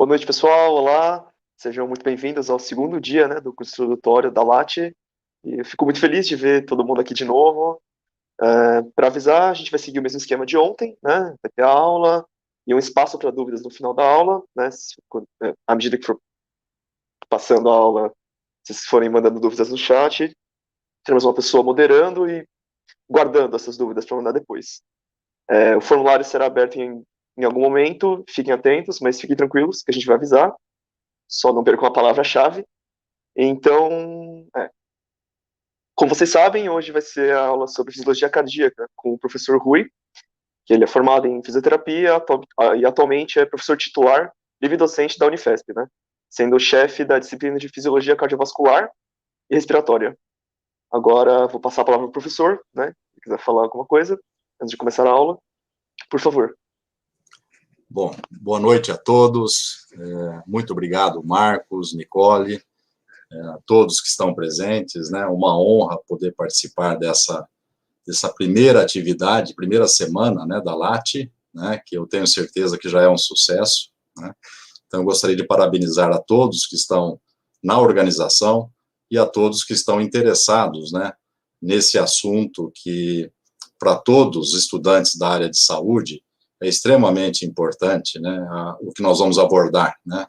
Boa noite, pessoal. Olá. Sejam muito bem-vindos ao segundo dia, né, do curso introdutório da Latte. E eu fico muito feliz de ver todo mundo aqui de novo. Para avisar, a gente vai seguir o mesmo esquema de ontem, né? Vai ter a aula e um espaço para dúvidas no final da aula, né? À medida que for passando a aula, se vocês forem mandando dúvidas no chat, teremos uma pessoa moderando e guardando essas dúvidas para mandar depois. O formulário será aberto em algum momento, fiquem atentos, mas fiquem tranquilos que a gente vai avisar. Só não percam a palavra-chave. Então, como vocês sabem, hoje vai ser a aula sobre fisiologia cardíaca com o professor Rui, que ele é formado em fisioterapia e atualmente é professor titular, livre-docente da Unifesp, né? Sendo o chefe da disciplina de fisiologia cardiovascular e respiratória. Agora vou passar a palavra para o professor, né? Se quiser falar alguma coisa antes de começar a aula, por favor. Bom, boa noite a todos. Muito obrigado, Marcos, Nicole, a todos que estão presentes, né? Uma honra poder participar dessa primeira atividade, primeira semana, né, da Latte, né, que eu tenho certeza que já é um sucesso, né? Então, eu gostaria de parabenizar a todos que estão na organização e a todos que estão interessados, né, nesse assunto que, para todos os estudantes da área de saúde, é extremamente importante, né, o que nós vamos abordar, né?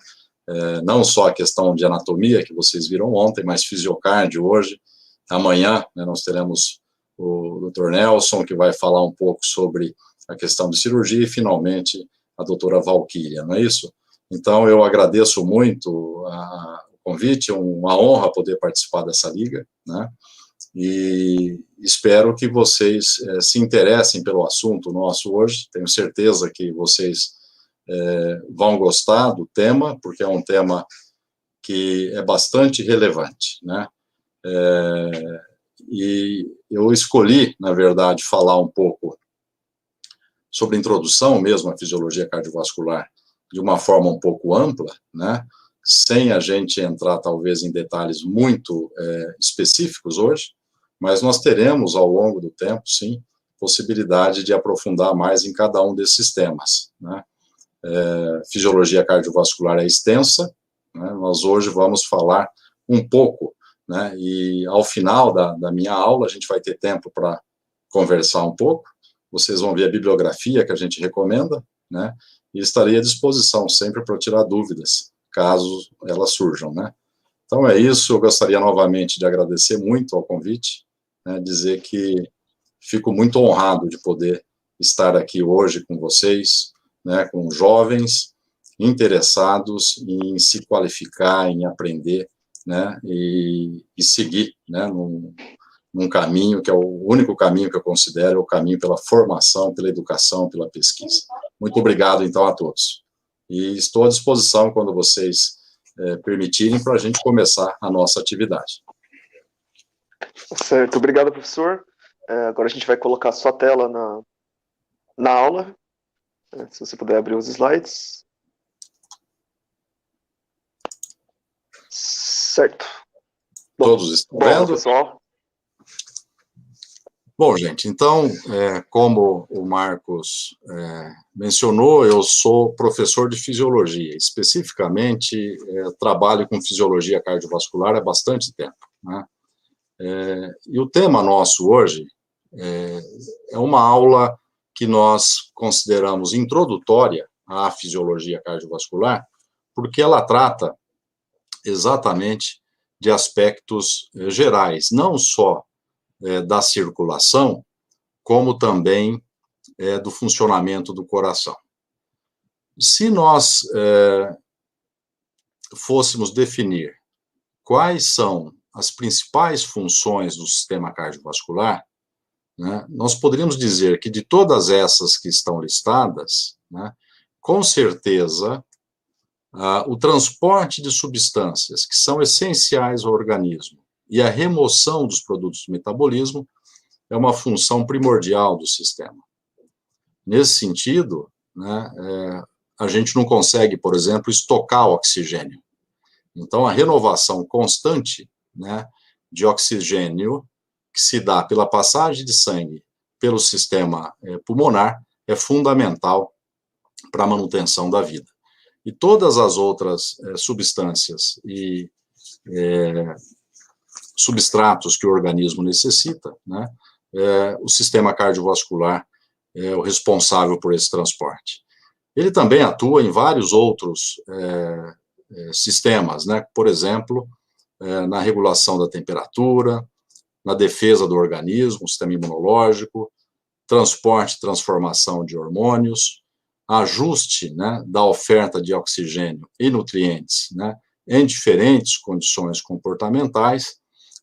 Não só a questão de anatomia, que vocês viram ontem, mas fisiocardio hoje. Amanhã, né, nós teremos o Dr. Nelson, que vai falar um pouco sobre a questão de cirurgia, e, finalmente, a doutora Valquíria, não é isso? Então, eu agradeço muito o convite, é uma honra poder participar dessa liga, né? E espero que vocês se interessem pelo assunto nosso hoje. Tenho certeza que vocês vão gostar do tema, porque é um tema que é bastante relevante, né? E eu escolhi, na verdade, falar um pouco sobre a introdução mesmo à fisiologia cardiovascular de uma forma um pouco ampla, né? Sem a gente entrar, talvez, em detalhes muito específicos hoje, mas nós teremos, ao longo do tempo, sim, possibilidade de aprofundar mais em cada um desses temas, né? Fisiologia cardiovascular é extensa, né? Nós hoje vamos falar um pouco, né? E ao final da minha aula, a gente vai ter tempo para conversar um pouco, vocês vão ver a bibliografia que a gente recomenda, né? E estarei à disposição sempre para tirar dúvidas, caso elas surjam, né? Então é isso, eu gostaria novamente de agradecer muito ao convite, né? Dizer que fico muito honrado de poder estar aqui hoje com vocês, né, com jovens interessados em se qualificar, em aprender, né, e seguir, né, num caminho que é o único caminho que eu considero, o caminho pela formação, pela educação, pela pesquisa. Muito obrigado, então, a todos. E estou à disposição quando vocês permitirem para a gente começar a nossa atividade. Certo, obrigado, professor. Agora a gente vai colocar a sua tela na aula. Se você puder abrir os slides. Certo. Bom, todos estão vendo? Pessoal. Bom, gente, então, como o Marcos mencionou, eu sou professor de fisiologia. Especificamente, trabalho com fisiologia cardiovascular há bastante tempo, né? E o tema nosso hoje é uma aula que nós consideramos introdutória à fisiologia cardiovascular, porque ela trata exatamente de aspectos gerais, não só da circulação, como também do funcionamento do coração. Se nós fôssemos definir quais são as principais funções do sistema cardiovascular, né, nós poderíamos dizer que de todas essas que estão listadas, né, com certeza, o transporte de substâncias que são essenciais ao organismo e a remoção dos produtos do metabolismo é uma função primordial do sistema. Nesse sentido, né, a gente não consegue, por exemplo, estocar oxigênio. Então, a renovação constante, né, de oxigênio que se dá pela passagem de sangue pelo sistema pulmonar é fundamental para a manutenção da vida. e todas as outras substâncias e substratos que o organismo necessita, né, o sistema cardiovascular é o responsável por esse transporte. Ele também atua em vários outros sistemas, né, por exemplo, na regulação da temperatura, na defesa do organismo, sistema imunológico, transporte e transformação de hormônios, ajuste, né, da oferta de oxigênio e nutrientes, né, em diferentes condições comportamentais,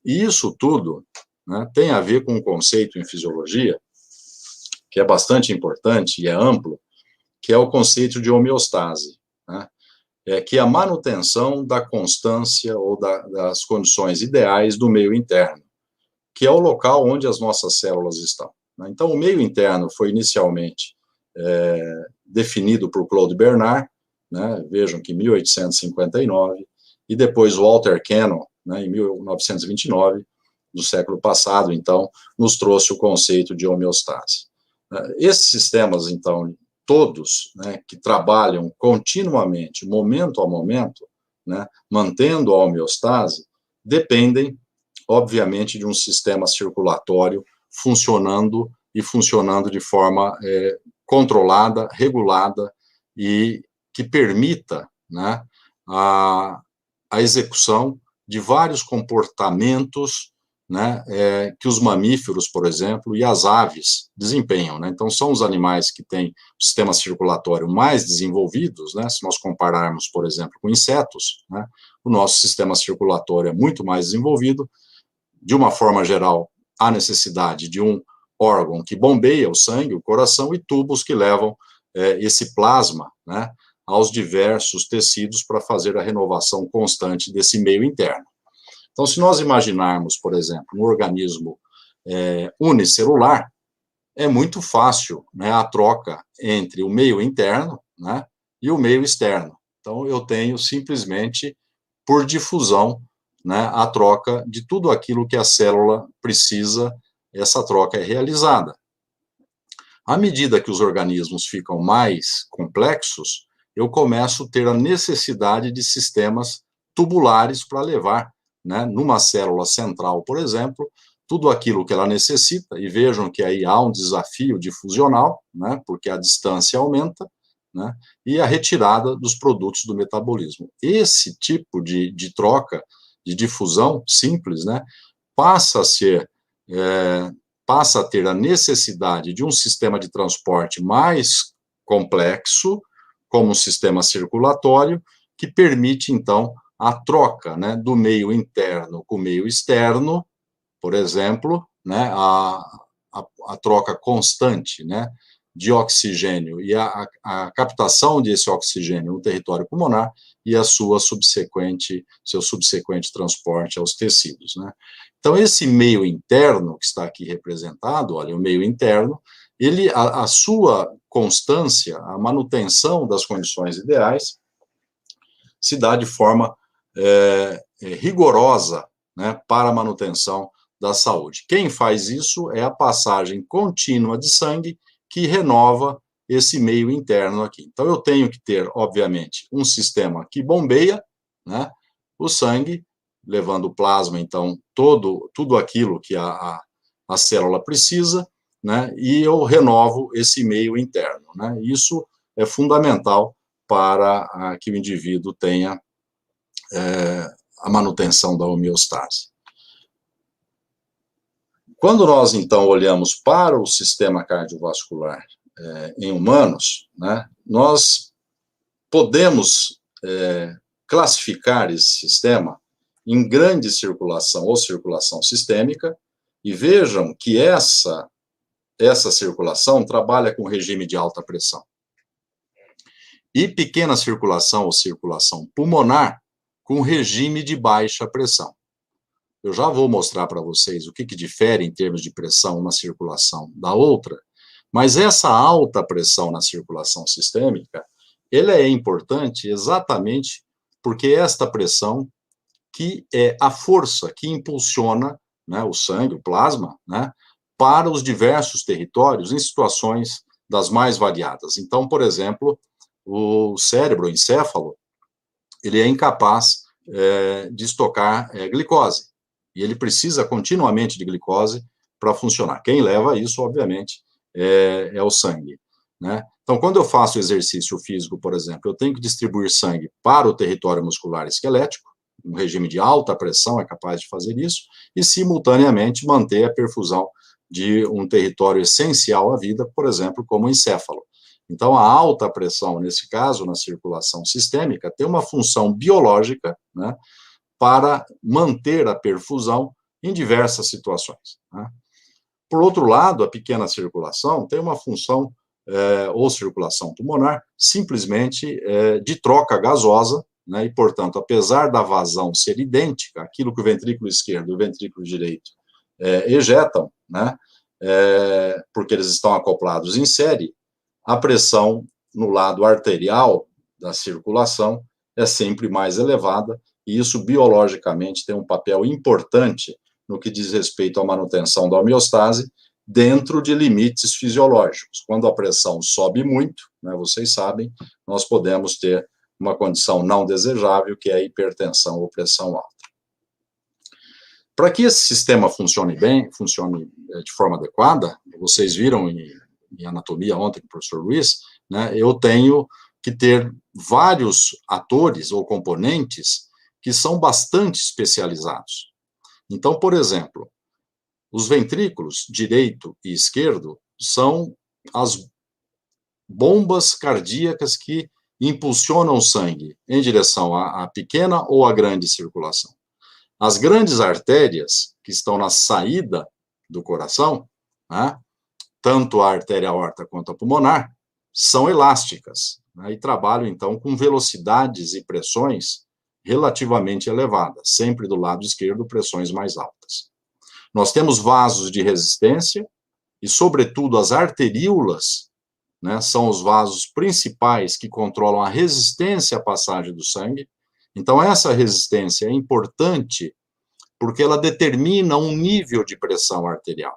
e isso tudo, né, tem a ver com um conceito em fisiologia que é bastante importante e é amplo, que é o conceito de homeostase, né, que é a manutenção da constância ou das condições ideais do meio interno, que é o local onde as nossas células estão. Então, o meio interno foi inicialmente definido por Claude Bernard, né, vejam que em 1859, e depois Walter Cannon, né, em 1929, do século passado, então, nos trouxe o conceito de homeostase. Esses sistemas, então, todos, né, que trabalham continuamente, momento a momento, né, mantendo a homeostase, dependem, obviamente, de um sistema circulatório funcionando de forma controlada, regulada e que permita, né, a execução de vários comportamentos, né, que os mamíferos, por exemplo, e as aves desempenham, né? Então, são os animais que têm o sistema circulatório mais desenvolvidos, né? Se nós compararmos, por exemplo, com insetos, né, o nosso sistema circulatório é muito mais desenvolvido. De uma forma geral, há necessidade de um órgão que bombeia o sangue, o coração, e tubos que levam esse plasma, né, aos diversos tecidos para fazer a renovação constante desse meio interno. Então, se nós imaginarmos, por exemplo, um organismo unicelular, é muito fácil, né, a troca entre o meio interno, né, e o meio externo. Então, eu tenho simplesmente, por difusão, né, a troca de tudo aquilo que a célula precisa, essa troca é realizada. À medida que os organismos ficam mais complexos, eu começo a ter a necessidade de sistemas tubulares para levar, né, numa célula central, por exemplo, tudo aquilo que ela necessita, e vejam que aí há um desafio difusional, né, porque a distância aumenta, né, e a retirada dos produtos do metabolismo. Esse tipo de troca, de difusão simples, né, passa a ter a necessidade de um sistema de transporte mais complexo, como um sistema circulatório, que permite, então, a troca, né, do meio interno com o meio externo, por exemplo, né, a troca constante, né, de oxigênio e a captação desse oxigênio no território pulmonar e a seu subsequente transporte aos tecidos, né. Então, esse meio interno que está aqui representado, olha, o meio interno, a sua constância, a manutenção das condições ideais, se dá de forma rigorosa, né, para a manutenção da saúde. Quem faz isso é a passagem contínua de sangue que renova esse meio interno aqui. Então, eu tenho que ter, obviamente, um sistema que bombeia, né, o sangue, levando o plasma, então, tudo aquilo que a célula precisa, né, e eu renovo esse meio interno, né. Isso é fundamental para que o indivíduo tenha a manutenção da homeostase. Quando nós, então, olhamos para o sistema cardiovascular em humanos, né, nós podemos classificar esse sistema em grande circulação ou circulação sistêmica, e vejam que essa circulação trabalha com regime de alta pressão. E pequena circulação ou circulação pulmonar com regime de baixa pressão. Eu já vou mostrar para vocês o que difere em termos de pressão uma circulação da outra, mas essa alta pressão na circulação sistêmica, ela é importante exatamente porque esta pressão que é a força que impulsiona, né, o sangue, o plasma, né, para os diversos territórios em situações das mais variadas. Então, por exemplo, o cérebro, o encéfalo, ele é incapaz de estocar glicose. E ele precisa continuamente de glicose para funcionar. Quem leva isso, obviamente, é o sangue, né? Então, quando eu faço exercício físico, por exemplo, eu tenho que distribuir sangue para o território muscular esquelético, um regime de alta pressão é capaz de fazer isso, e, simultaneamente, manter a perfusão de um território essencial à vida, por exemplo, como o encéfalo. Então, a alta pressão, nesse caso, na circulação sistêmica, tem uma função biológica, né, para manter a perfusão em diversas situações, né? Por outro lado, a pequena circulação tem uma função, ou circulação pulmonar, simplesmente de troca gasosa, né, e, portanto, apesar da vazão ser idêntica, aquilo que o ventrículo esquerdo e o ventrículo direito ejetam, né, porque eles estão acoplados em série, a pressão no lado arterial da circulação é sempre mais elevada, e isso biologicamente tem um papel importante no que diz respeito à manutenção da homeostase dentro de limites fisiológicos. Quando a pressão sobe muito, né, vocês sabem, nós podemos ter uma condição não desejável, que é a hipertensão ou pressão alta. Para que esse sistema funcione bem, funcione de forma adequada, vocês viram em anatomia ontem com o professor Luiz, né, eu tenho que ter vários atores ou componentes que são bastante especializados. Então, por exemplo, os ventrículos direito e esquerdo são as bombas cardíacas que impulsionam o sangue em direção à pequena ou à grande circulação. As grandes artérias, que estão na saída do coração, né, tanto a artéria aorta quanto a pulmonar, são elásticas, né, e trabalham, então, com velocidades e pressões relativamente elevadas, sempre do lado esquerdo, pressões mais altas. Nós temos vasos de resistência e, sobretudo, as arteríolas, né, são os vasos principais que controlam a resistência à passagem do sangue. Então, essa resistência é importante porque ela determina um nível de pressão arterial.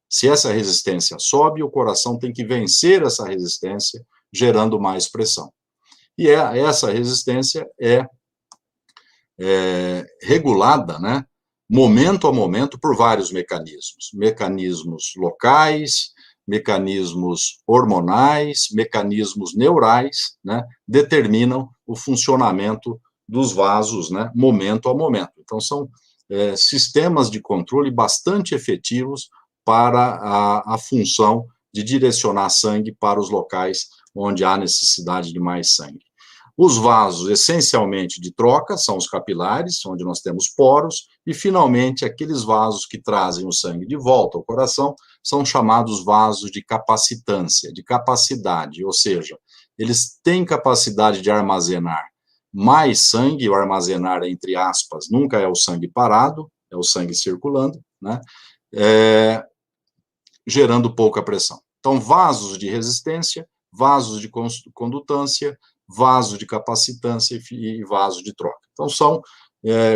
Se essa resistência sobe, o coração tem que vencer essa resistência, gerando mais pressão. E essa resistência é regulada, né, momento a momento, por vários mecanismos. Mecanismos locais, mecanismos hormonais, mecanismos neurais, né, determinam o funcionamento dos vasos, né, momento a momento. Então, são sistemas de controle bastante efetivos para a função de direcionar sangue para os locais onde há necessidade de mais sangue. Os vasos, essencialmente de troca, são os capilares, onde nós temos poros, e, finalmente, aqueles vasos que trazem o sangue de volta ao coração são chamados vasos de capacitância, de capacidade, ou seja, eles têm capacidade de armazenar mais sangue, o armazenar, entre aspas, nunca é o sangue parado, é o sangue circulando, né, gerando pouca pressão. Então, vasos de resistência, vasos de condutância, vaso de capacitância e vaso de troca. Então, são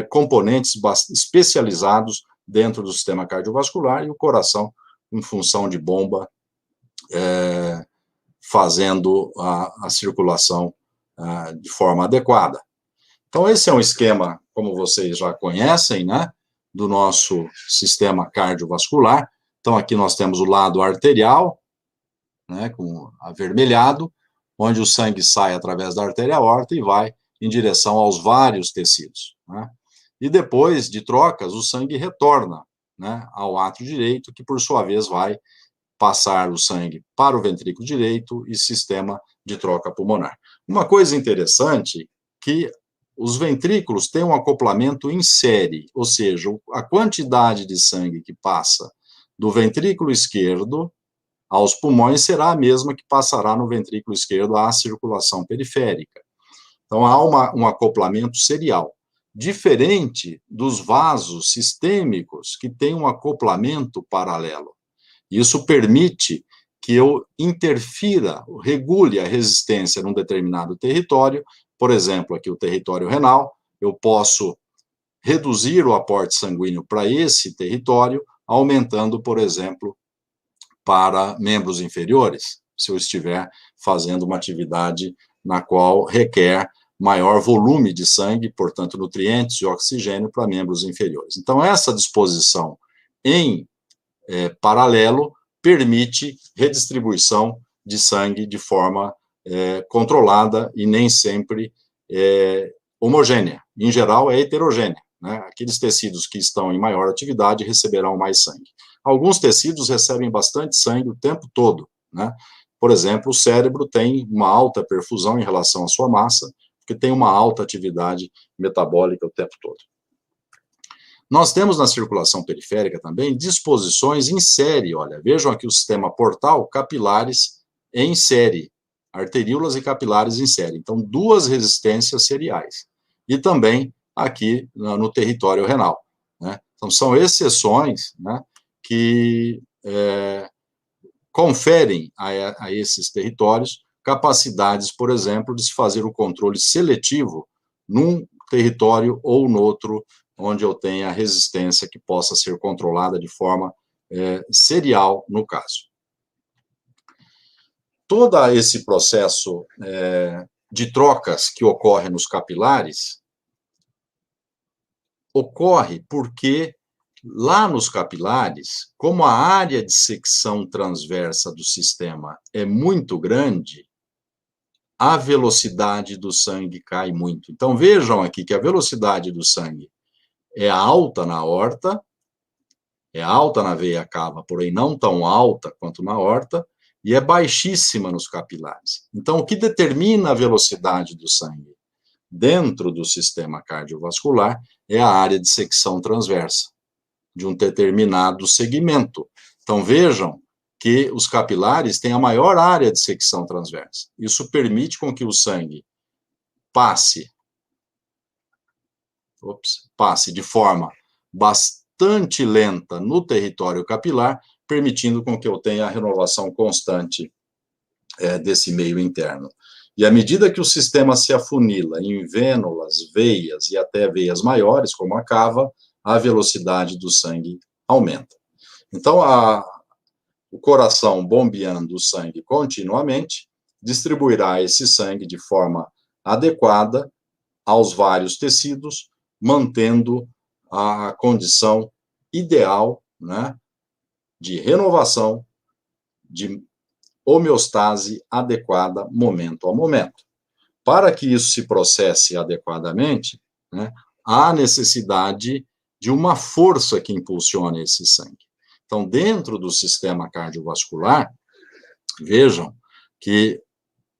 componentes especializados dentro do sistema cardiovascular, e o coração, em função de bomba, fazendo a circulação de forma adequada. Então, esse é um esquema, como vocês já conhecem, né, do nosso sistema cardiovascular. Então, aqui nós temos o lado arterial, né, com avermelhado, onde o sangue sai através da artéria aorta e vai em direção aos vários tecidos, né? E depois de trocas, o sangue retorna, né, ao átrio direito, que, por sua vez, vai passar o sangue para o ventrículo direito e sistema de troca pulmonar. Uma coisa interessante, que os ventrículos têm um acoplamento em série, ou seja, a quantidade de sangue que passa do ventrículo esquerdo aos pulmões será a mesma que passará no ventrículo esquerdo à circulação periférica. Então, há um acoplamento serial, diferente dos vasos sistêmicos, que têm um acoplamento paralelo. Isso permite que eu interfira, regule a resistência num determinado território. Por exemplo, aqui o território renal, eu posso reduzir o aporte sanguíneo para esse território, aumentando, por exemplo, para membros inferiores, se eu estiver fazendo uma atividade na qual requer maior volume de sangue, portanto, nutrientes e oxigênio para membros inferiores. Então, essa disposição em paralelo permite redistribuição de sangue de forma controlada e nem sempre homogênea. Em geral, é heterogênea, né? Aqueles tecidos que estão em maior atividade receberão mais sangue. Alguns tecidos recebem bastante sangue o tempo todo, né? Por exemplo, o cérebro tem uma alta perfusão em relação à sua massa, porque tem uma alta atividade metabólica o tempo todo. Nós temos na circulação periférica também disposições em série, olha, vejam aqui o sistema portal, capilares em série, arteríolas e capilares em série. Então, duas resistências seriais. E também aqui no território renal, né? Então, são exceções, né, que conferem a esses territórios capacidades, por exemplo, de se fazer o controle seletivo num território ou no outro, onde eu tenha resistência que possa ser controlada de forma serial, no caso. Todo esse processo de trocas que ocorre nos capilares ocorre porque lá nos capilares, como a área de secção transversa do sistema é muito grande, a velocidade do sangue cai muito. Então, vejam aqui que a velocidade do sangue é alta na aorta, é alta na veia cava, porém não tão alta quanto na aorta, e é baixíssima nos capilares. Então, o que determina a velocidade do sangue dentro do sistema cardiovascular é a área de secção transversa de um determinado segmento. Então, vejam que os capilares têm a maior área de secção transversa. Isso permite com que o sangue passe de forma bastante lenta no território capilar, permitindo com que eu tenha a renovação constante desse meio interno. E à medida que o sistema se afunila em vênulas, veias e até veias maiores, como a cava, a velocidade do sangue aumenta. Então, o coração bombeando o sangue continuamente distribuirá esse sangue de forma adequada aos vários tecidos, mantendo a condição ideal, né, de renovação, de homeostase adequada momento a momento. Para que isso se processe adequadamente, né, há necessidade de uma força que impulsione esse sangue. Então, dentro do sistema cardiovascular, vejam que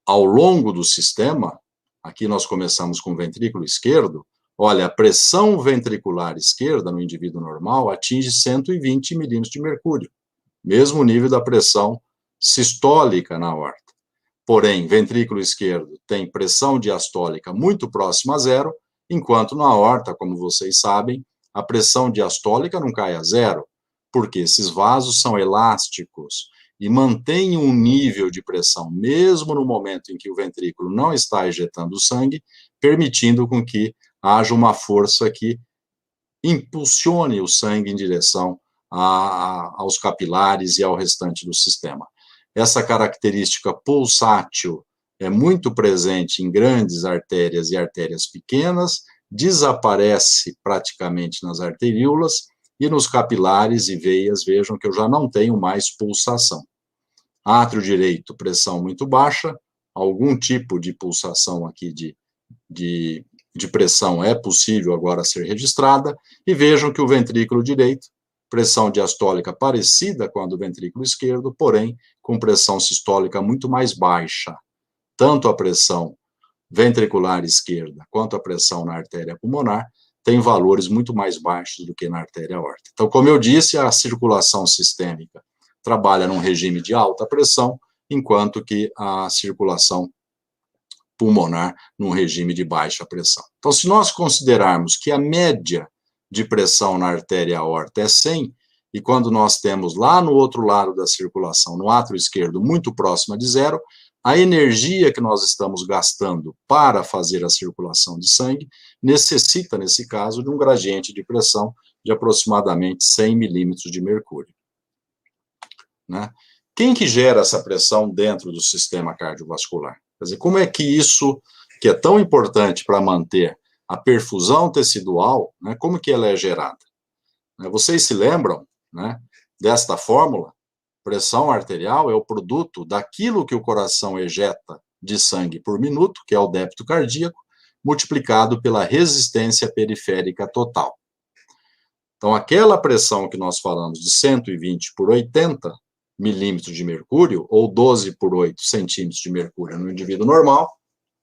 ao longo do sistema, aqui nós começamos com o ventrículo esquerdo, olha, a pressão ventricular esquerda no indivíduo normal atinge 120 milímetros de mercúrio, mesmo nível da pressão sistólica na aorta. Porém, ventrículo esquerdo tem pressão diastólica muito próxima a zero, enquanto na aorta, como vocês sabem, a pressão diastólica não cai a zero, porque esses vasos são elásticos e mantêm um nível de pressão, mesmo no momento em que o ventrículo não está ejetando sangue, permitindo com que haja uma força que impulsione o sangue em direção aos capilares e ao restante do sistema. Essa característica pulsátil é muito presente em grandes artérias e artérias pequenas, desaparece praticamente nas arteríolas, e nos capilares e veias, vejam que eu já não tenho mais pulsação. Átrio direito, pressão muito baixa, algum tipo de pulsação aqui de pressão é possível agora ser registrada, e vejam que o ventrículo direito, pressão diastólica parecida com a do ventrículo esquerdo, porém com pressão sistólica muito mais baixa. Tanto a pressão ventricular esquerda quanto a pressão na artéria pulmonar tem valores muito mais baixos do que na artéria aórtica. Então, como eu disse, a circulação sistêmica trabalha num regime de alta pressão, enquanto que a circulação pulmonar num regime de baixa pressão. Então, se nós considerarmos que a média de pressão na artéria aorta é 100, e quando nós temos lá no outro lado da circulação, no átrio esquerdo, muito próxima de zero, a energia que nós estamos gastando para fazer a circulação de sangue necessita, nesse caso, de um gradiente de pressão de aproximadamente 100 milímetros de mercúrio. Né? Quem que gera essa pressão dentro do sistema cardiovascular? Quer dizer, como é que isso, que é tão importante para manter a perfusão tecidual, né, como que ela é gerada? Vocês se lembram, né, desta fórmula? Pressão arterial é o produto daquilo que o coração ejeta de sangue por minuto, que é o débito cardíaco, multiplicado pela resistência periférica total. Então, aquela pressão que nós falamos de 120 por 80 milímetros de mercúrio, ou 12 por 8 centímetros de mercúrio no indivíduo normal,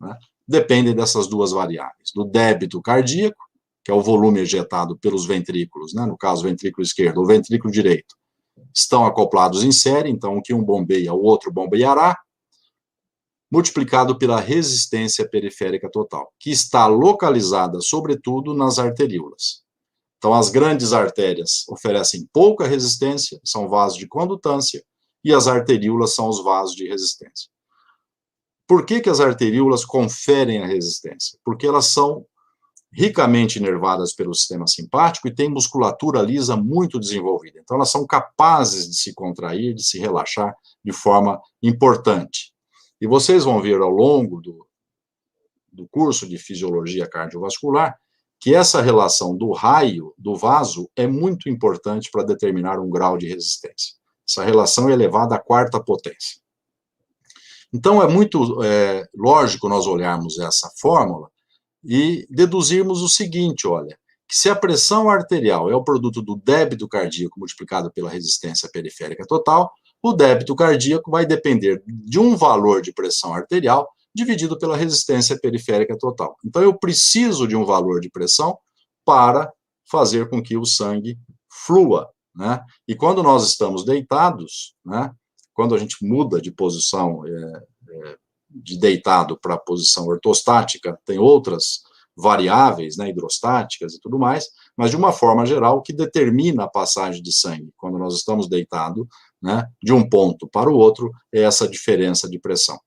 né, depende dessas duas variáveis, do débito cardíaco, que é o volume ejetado pelos ventrículos, né, no caso, o ventrículo esquerdo ou ventrículo direito, estão acoplados em série, então o que um bombeia, o outro bombeará, multiplicado pela resistência periférica total, que está localizada, sobretudo, nas arteríolas. Então, as grandes artérias oferecem pouca resistência, são vasos de condutância, e as arteríolas são os vasos de resistência. Por que que as arteríolas conferem a resistência? Porque elas são ricamente inervadas pelo sistema simpático e têm musculatura lisa muito desenvolvida. Então, elas são capazes de se contrair, de se relaxar de forma importante. E vocês vão ver ao longo do curso de fisiologia cardiovascular que essa relação do raio do vaso é muito importante para determinar um grau de resistência. Essa relação é elevada à quarta potência. Então, é muito lógico nós olharmos essa fórmula e deduzirmos o seguinte, olha, que se a pressão arterial é o produto do débito cardíaco multiplicado pela resistência periférica total, o débito cardíaco vai depender de um valor de pressão arterial dividido pela resistência periférica total. Então, eu preciso de um valor de pressão para fazer com que o sangue flua, né? E quando nós estamos deitados, né, quando a gente muda de posição de deitado para a posição ortostática, tem outras variáveis, né, hidrostáticas e tudo mais, mas de uma forma geral, o que determina a passagem de sangue quando nós estamos deitados, né, de um ponto para o outro, é essa diferença de pressão.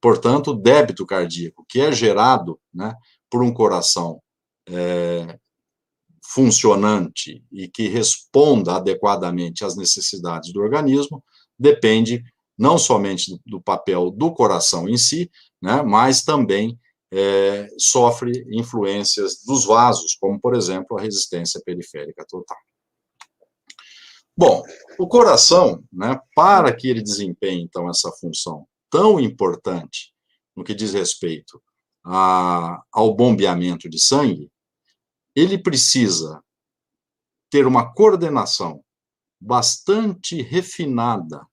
Portanto, o débito cardíaco, que é gerado, né, por um coração funcionante e que responda adequadamente às necessidades do organismo, depende não somente do papel do coração em si, né, mas também sofre influências dos vasos, como, por exemplo, a resistência periférica total. Bom, o coração, né, para que ele desempenhe, então, essa função tão importante no que diz respeito ao bombeamento de sangue, ele precisa ter uma coordenação bastante refinada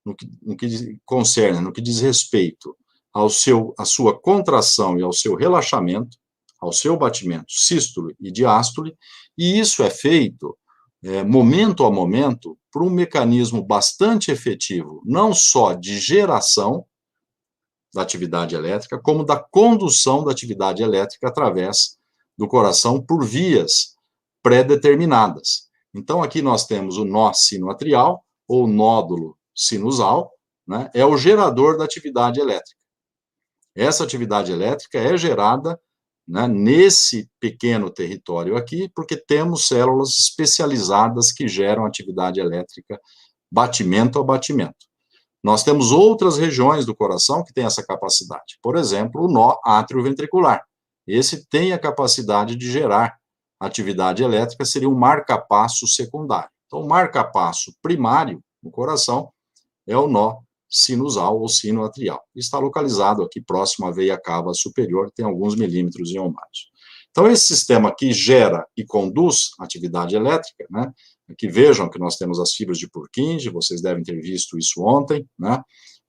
no que concerne, no que diz respeito à sua contração e ao seu relaxamento, ao seu batimento sístole e diástole, e isso é feito momento a momento por um mecanismo bastante efetivo, não só de geração da atividade elétrica, como da condução da atividade elétrica através do coração por vias pré-determinadas. Então, aqui nós temos o nó sinoatrial, ou nódulo sinusal, né, é o gerador da atividade elétrica. Essa atividade elétrica é gerada, né, nesse pequeno território aqui, porque temos células especializadas que geram atividade elétrica batimento a batimento. Nós temos outras regiões do coração que têm essa capacidade. Por exemplo, o nó atrioventricular. Esse tem a capacidade de gerar atividade elétrica, seria um marcapasso secundário. Então, o marcapasso primário no coração é o nó sinusal ou sinoatrial. Está localizado aqui próximo à veia cava superior, tem alguns milímetros iomados. Então, esse sistema aqui gera e conduz atividade elétrica, né? Aqui vejam que nós temos as fibras de Purkinje, vocês devem ter visto isso ontem, né?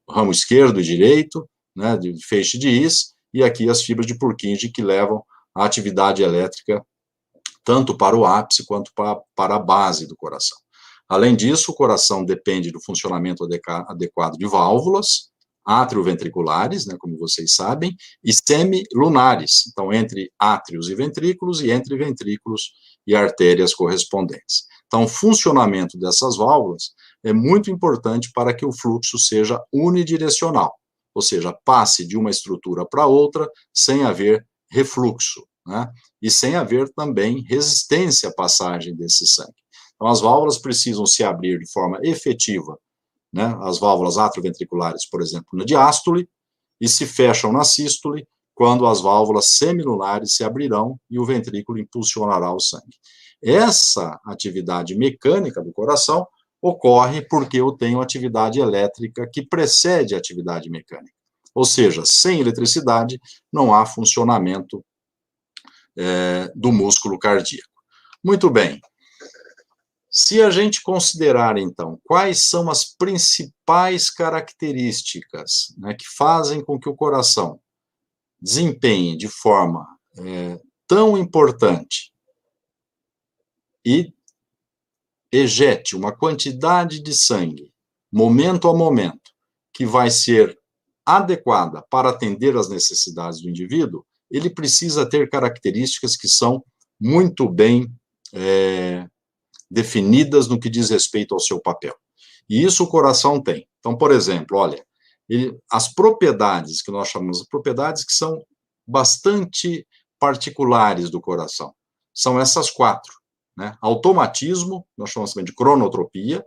O ramo esquerdo e direito, né, de feixe de His, e aqui as fibras de Purkinje que levam a atividade elétrica tanto para o ápice quanto para a base do coração. Além disso, o coração depende do funcionamento adequado de válvulas atrioventriculares, né, como vocês sabem, e semilunares, então entre átrios e ventrículos, e entre ventrículos e artérias correspondentes. Então, o funcionamento dessas válvulas é muito importante para que o fluxo seja unidirecional, ou seja, passe de uma estrutura para outra sem haver refluxo, né, e sem haver também resistência à passagem desse sangue. Então, as válvulas precisam se abrir de forma efetiva, né, as válvulas atrioventriculares, por exemplo, na diástole, e se fecham na sístole quando as válvulas semilulares se abrirão e o ventrículo impulsionará o sangue. Essa atividade mecânica do coração ocorre porque eu tenho atividade elétrica que precede a atividade mecânica. Ou seja, sem eletricidade não há funcionamento do músculo cardíaco. Muito bem. Se a gente considerar, então, quais são as principais características, né, que fazem com que o coração desempenhe de forma tão importante e ejete uma quantidade de sangue, momento a momento, que vai ser adequada para atender às necessidades do indivíduo, ele precisa ter características que são muito bem definidas no que diz respeito ao seu papel. E isso o coração tem. Então, por exemplo, olha, as propriedades que nós chamamos de propriedades que são bastante particulares do coração, são essas 4. Né? Automatismo, nós chamamos também de cronotropia,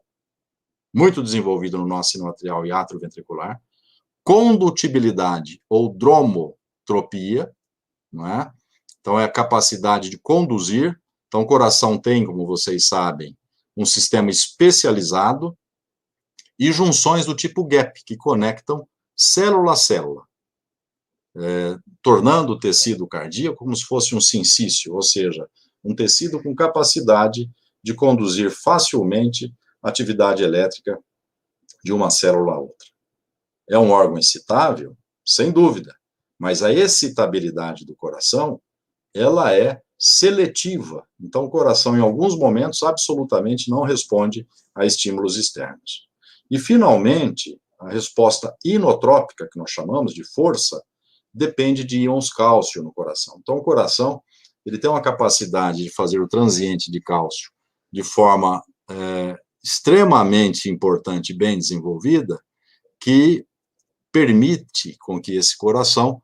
muito desenvolvido no nosso sino atrial e atrioventricular, condutibilidade ou dromotropia, não é? Então é a capacidade de conduzir. Então o coração tem, como vocês sabem, um sistema especializado e junções do tipo gap, que conectam célula a célula, tornando o tecido cardíaco como se fosse um sincício, ou seja, um tecido com capacidade de conduzir facilmente a atividade elétrica de uma célula a outra. É um órgão excitável? Sem dúvida, mas a excitabilidade do coração, ela é seletiva. Então, o coração, em alguns momentos, absolutamente não responde a estímulos externos. E, finalmente, a resposta inotrópica, que nós chamamos de força, depende de íons cálcio no coração. Então, o coração ele tem uma capacidade de fazer o transiente de cálcio de forma extremamente importante e bem desenvolvida, que permite com que esse coração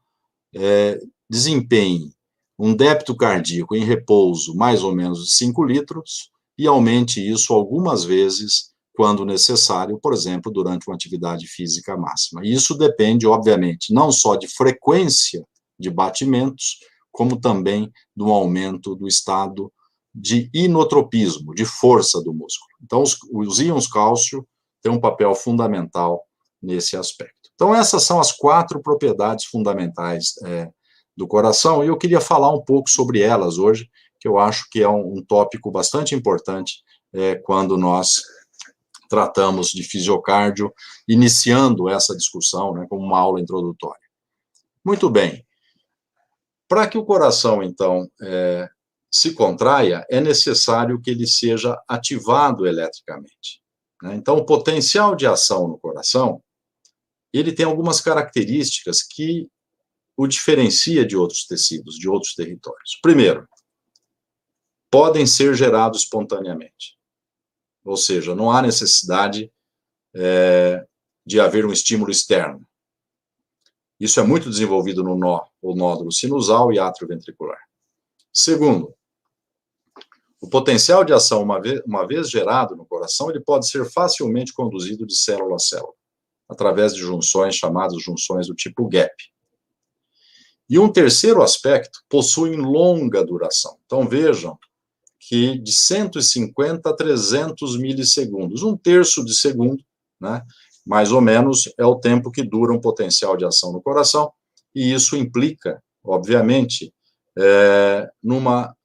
desempenhe um débito cardíaco em repouso mais ou menos de 5 litros e aumente isso algumas vezes quando necessário, por exemplo, durante uma atividade física máxima. E isso depende, obviamente, não só de frequência de batimentos, como também do aumento do estado de inotropismo, de força do músculo. Então, os íons cálcio têm um papel fundamental nesse aspecto. Então, essas são as 4 propriedades fundamentais do coração, e eu queria falar um pouco sobre elas hoje, que eu acho que é um tópico bastante importante quando nós tratamos de fisiocárdio, iniciando essa discussão, né, como uma aula introdutória. Muito bem. Para que o coração, então, se contraia, é necessário que ele seja ativado eletricamente. Né? Então, o potencial de ação no coração, ele tem algumas características que o diferencia de outros tecidos, de outros territórios. Primeiro, podem ser gerados espontaneamente. Ou seja, não há necessidade de haver um estímulo externo. Isso é muito desenvolvido no nódulo sinusal e atrioventricular. Segundo, o potencial de ação, uma vez gerado no coração, ele pode ser facilmente conduzido de célula a célula, através de junções chamadas junções do tipo gap. E um terceiro aspecto, possuem longa duração. Então, vejam que de 150 a 300 milissegundos, 1/3 de segundo, né, mais ou menos, é o tempo que dura um potencial de ação no coração, e isso implica, obviamente, numa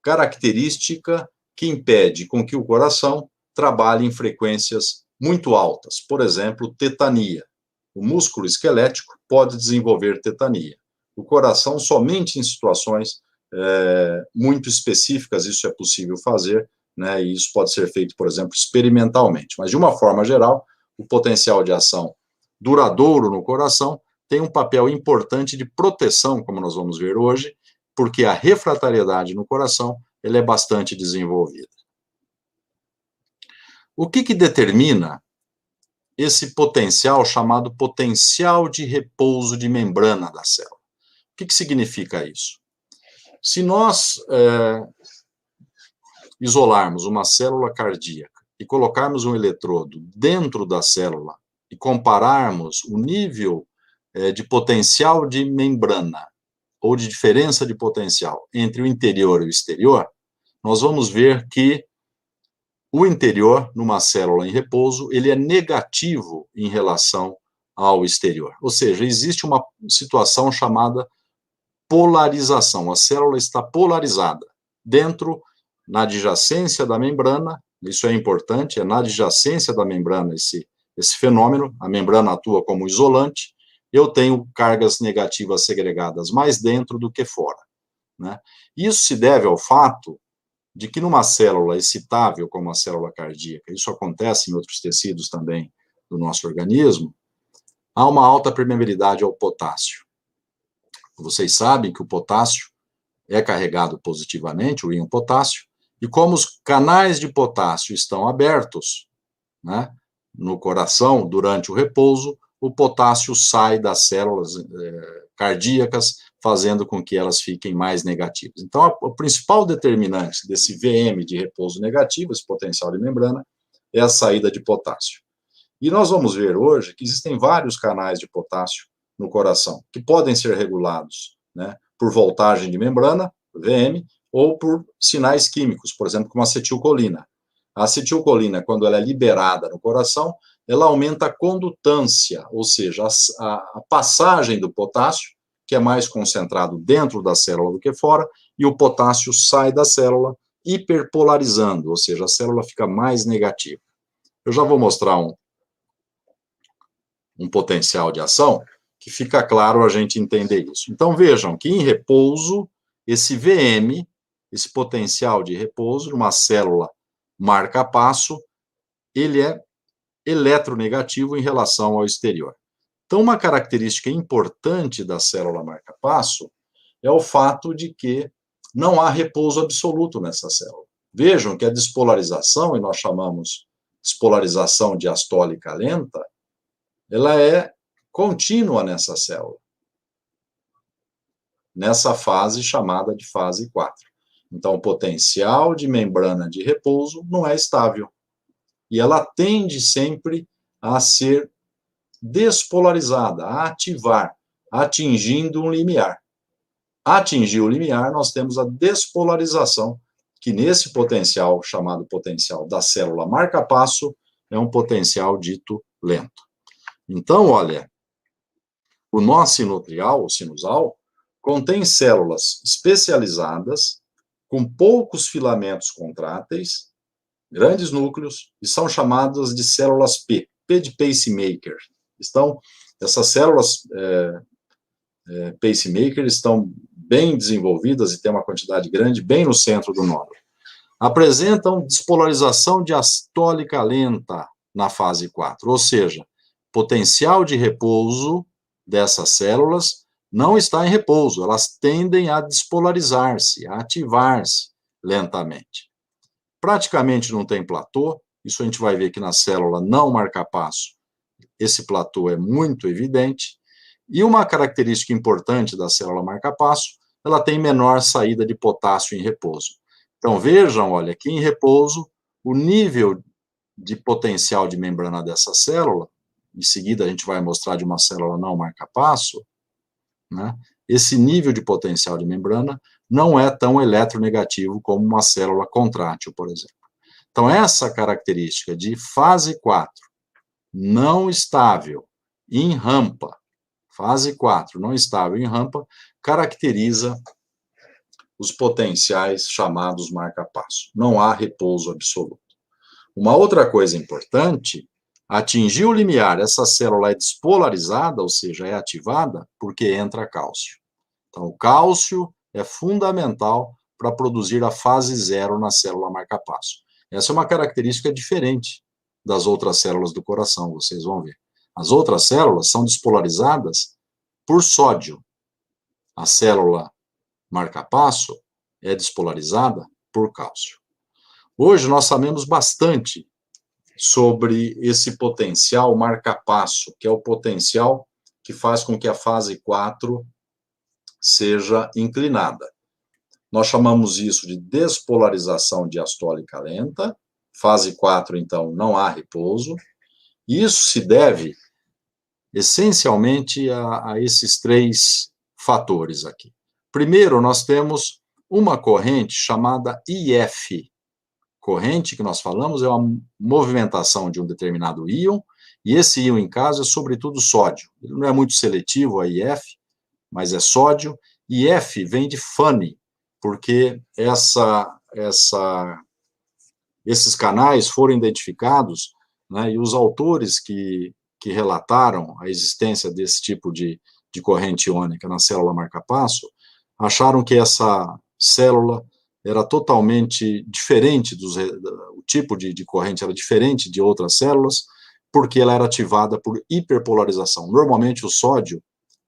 característica que impede com que o coração trabalhe em frequências muito altas. Por exemplo, tetania. O músculo esquelético pode desenvolver tetania. O coração, somente em situações muito específicas, isso é possível fazer, né, e isso pode ser feito, por exemplo, experimentalmente. Mas, de uma forma geral, o potencial de ação duradouro no coração tem um papel importante de proteção, como nós vamos ver hoje, porque a refratariedade no coração ela é bastante desenvolvida. O que determina esse potencial chamado potencial de repouso de membrana da célula? O que significa isso? Se nós isolarmos uma célula cardíaca e colocarmos um eletrodo dentro da célula e compararmos o nível de potencial de membrana, ou de diferença de potencial entre o interior e o exterior, nós vamos ver que o interior, numa célula em repouso, ele é negativo em relação ao exterior. Ou seja, existe uma situação chamada polarização. A célula está polarizada. Dentro, na adjacência da membrana, isso é importante, é na adjacência da membrana esse fenômeno, a membrana atua como isolante, eu tenho cargas negativas segregadas mais dentro do que fora, né? Isso se deve ao fato de que numa célula excitável, como a célula cardíaca, isso acontece em outros tecidos também do nosso organismo, há uma alta permeabilidade ao potássio. Vocês sabem que o potássio é carregado positivamente, o íon potássio, e como os canais de potássio estão abertos, né, no coração durante o repouso, o potássio sai das células cardíacas, fazendo com que elas fiquem mais negativas. Então, o principal determinante desse VM de repouso negativo, esse potencial de membrana, é a saída de potássio. E nós vamos ver hoje que existem vários canais de potássio no coração, que podem ser regulados, né, por voltagem de membrana, VM, ou por sinais químicos, por exemplo, como a acetilcolina. A acetilcolina, quando ela é liberada no coração, ela aumenta a condutância, ou seja, a passagem do potássio, que é mais concentrado dentro da célula do que fora, e o potássio sai da célula, hiperpolarizando, ou seja, a célula fica mais negativa. Eu já vou mostrar um potencial de ação, que fica claro a gente entender isso. Então, vejam que em repouso, esse VM, esse potencial de repouso, numa célula marca-passo, ele é eletronegativo em relação ao exterior. Então, uma característica importante da célula marca-passo é o fato de que não há repouso absoluto nessa célula. Vejam que a despolarização, e nós chamamos despolarização diastólica lenta, ela é contínua nessa célula, nessa fase chamada de fase 4. Então, o potencial de membrana de repouso não é estável. E ela tende sempre a ser despolarizada, a ativar, atingindo um limiar. Atingir o limiar, nós temos a despolarização, que nesse potencial, chamado potencial da célula marca-passo, é um potencial dito lento. Então, olha, o nó sinoatrial, o sinusal, contém células especializadas, com poucos filamentos contráteis, grandes núcleos, e são chamadas de células P de pacemaker. Essas células pacemaker estão bem desenvolvidas e têm uma quantidade grande bem no centro do nódulo. Apresentam despolarização diastólica lenta na fase 4, ou seja, potencial de repouso dessas células não está em repouso, elas tendem a despolarizar-se, a ativar-se lentamente. Praticamente não tem platô, isso a gente vai ver que na célula não marca-passo, esse platô é muito evidente, e uma característica importante da célula marca-passo, ela tem menor saída de potássio em repouso. Então vejam, olha, que em repouso, o nível de potencial de membrana dessa célula, em seguida a gente vai mostrar de uma célula não marca-passo, né, esse nível de potencial de membrana não é tão eletronegativo como uma célula contrátil, por exemplo. Então, essa característica de fase 4, não estável, em rampa, fase 4, não estável em rampa, caracteriza os potenciais chamados marca-passo. Não há repouso absoluto. Uma outra coisa importante, atingir o limiar, essa célula é despolarizada, ou seja, é ativada, porque entra cálcio. Então, o cálcio é fundamental para produzir a fase 0 na célula marca-passo. Essa é uma característica diferente das outras células do coração, vocês vão ver. As outras células são despolarizadas por sódio. A célula marca-passo é despolarizada por cálcio. Hoje nós sabemos bastante sobre esse potencial marca-passo, que é o potencial que faz com que a fase 4 seja inclinada. Nós chamamos isso de despolarização diastólica lenta. Fase 4, então, não há repouso. Isso se deve essencialmente a esses três fatores aqui. Primeiro, nós temos uma corrente chamada IF. Corrente que nós falamos é uma movimentação de um determinado íon, e esse íon, em caso, é sobretudo sódio. Ele não é muito seletivo, a IF, mas é sódio. E F vem de Funny, porque esses canais foram identificados, né, e os autores que relataram a existência desse tipo de corrente iônica na célula marca-passo acharam que essa célula era totalmente diferente, o tipo de corrente era diferente de outras células, porque ela era ativada por hiperpolarização. Normalmente o sódio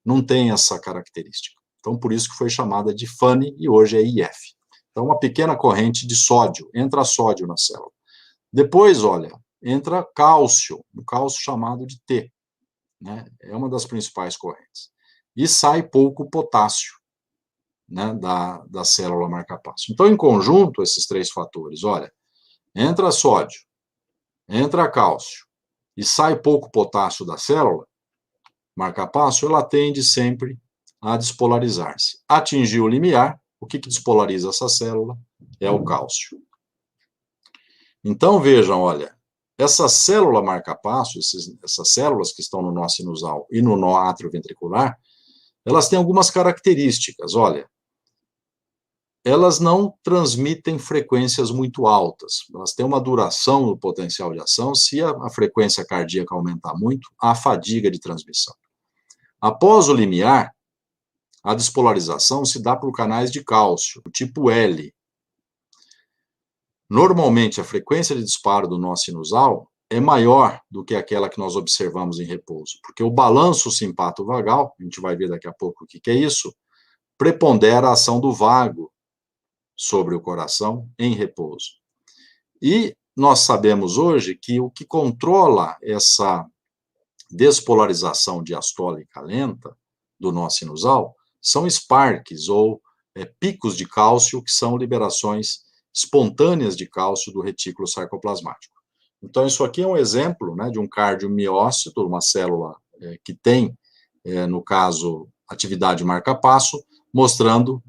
não tem essa característica. Então, por isso que foi chamada de Funny e hoje é IF. Então, uma pequena corrente de sódio, entra sódio na célula. Depois, olha, entra cálcio, um cálcio chamado de T, né? É uma das principais correntes. E sai pouco potássio, né, da célula marca-passo. Então, em conjunto, esses três fatores, olha, entra sódio, entra cálcio e sai pouco potássio da célula marca-passo, ela tende sempre a despolarizar-se. Atingiu o limiar, o que despolariza essa célula é o cálcio. Então, vejam, olha, essa célula marca-passo, essas células que estão no nó sinusal e no nó atrioventricular, elas têm algumas características, olha, elas não transmitem frequências muito altas, elas têm uma duração no potencial de ação, se a frequência cardíaca aumentar muito, há fadiga de transmissão. Após o limiar, a despolarização se dá por canais de cálcio, do tipo L. Normalmente, a frequência de disparo do nó sinusal é maior do que aquela que nós observamos em repouso, porque o balanço simpato-vagal, a gente vai ver daqui a pouco o que é isso, prepondera a ação do vago sobre o coração em repouso. E nós sabemos hoje que o que controla essa despolarização diastólica lenta do nó sinusal são sparks, ou picos de cálcio, que são liberações espontâneas de cálcio do retículo sarcoplasmático. Então, isso aqui é um exemplo, né, de um cardiomiócito, uma célula que tem, no caso, atividade marca-passo, mostrando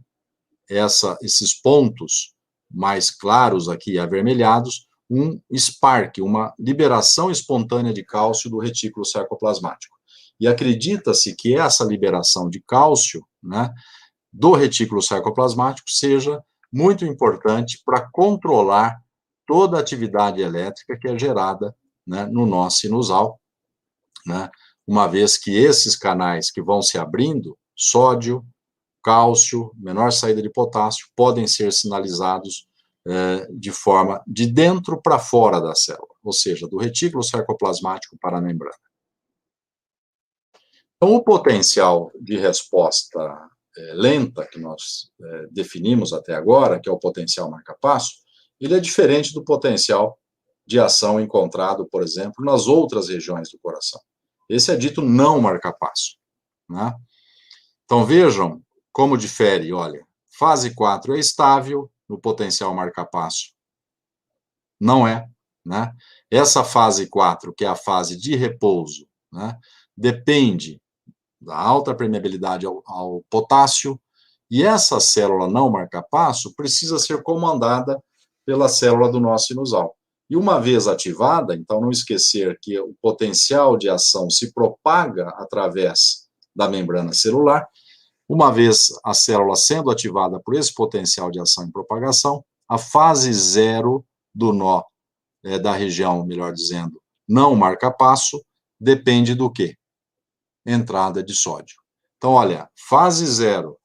esses pontos mais claros aqui, avermelhados, um spark, uma liberação espontânea de cálcio do retículo sarcoplasmático. E acredita-se que essa liberação de cálcio, né, do retículo sarcoplasmático seja muito importante para controlar toda a atividade elétrica que é gerada, né, no nó sinusal, né, uma vez que esses canais que vão se abrindo, sódio, cálcio, menor saída de potássio, podem ser sinalizados de forma de dentro para fora da célula, ou seja, do retículo sarcoplasmático para a membrana. Então, o potencial de resposta lenta que nós definimos até agora, que é o potencial marca-passo, ele é diferente do potencial de ação encontrado, por exemplo, nas outras regiões do coração. Esse é dito não marca-passo, né? Então, vejam como difere, olha, fase 4 é estável, no potencial marca-passo não é, né? Essa fase 4, que é a fase de repouso, né, depende da alta permeabilidade ao potássio, e essa célula não marca-passo precisa ser comandada pela célula do nó sinusal. E uma vez ativada, então não esquecer que o potencial de ação se propaga através da membrana celular. Uma vez a célula sendo ativada por esse potencial de ação e propagação, a fase 0 do nó, da região, melhor dizendo, não marca-passo, depende do quê? Entrada de sódio. Então, olha, fase 0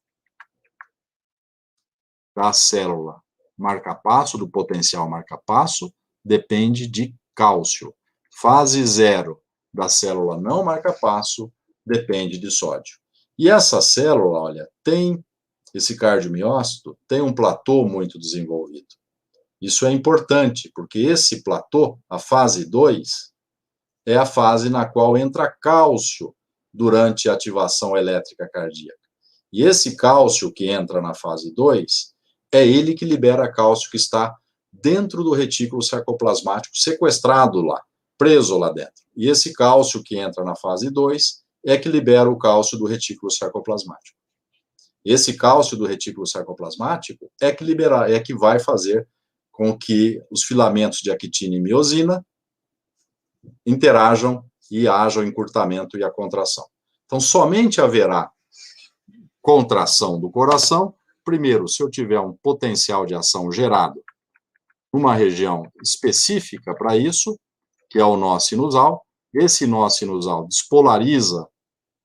da célula marca-passo, do potencial marca-passo, depende de cálcio. Fase 0 da célula não marca-passo, depende de sódio. E essa célula, olha, tem esse cardiomiócito, tem um platô muito desenvolvido. Isso é importante, porque esse platô, a fase 2, é a fase na qual entra cálcio durante a ativação elétrica cardíaca. E esse cálcio que entra na fase 2, é ele que libera cálcio que está dentro do retículo sarcoplasmático, sequestrado lá. preso lá dentro. E esse cálcio que entra na fase 2 é que libera o cálcio do retículo sarcoplasmático. Esse cálcio do retículo sarcoplasmático é que vai fazer com que os filamentos de actina e miosina interajam e haja o encurtamento e a contração. Então, somente haverá contração do coração, primeiro, se eu tiver um potencial de ação gerado numa região específica para isso, que é o nó sinusal. Esse nó sinusal despolariza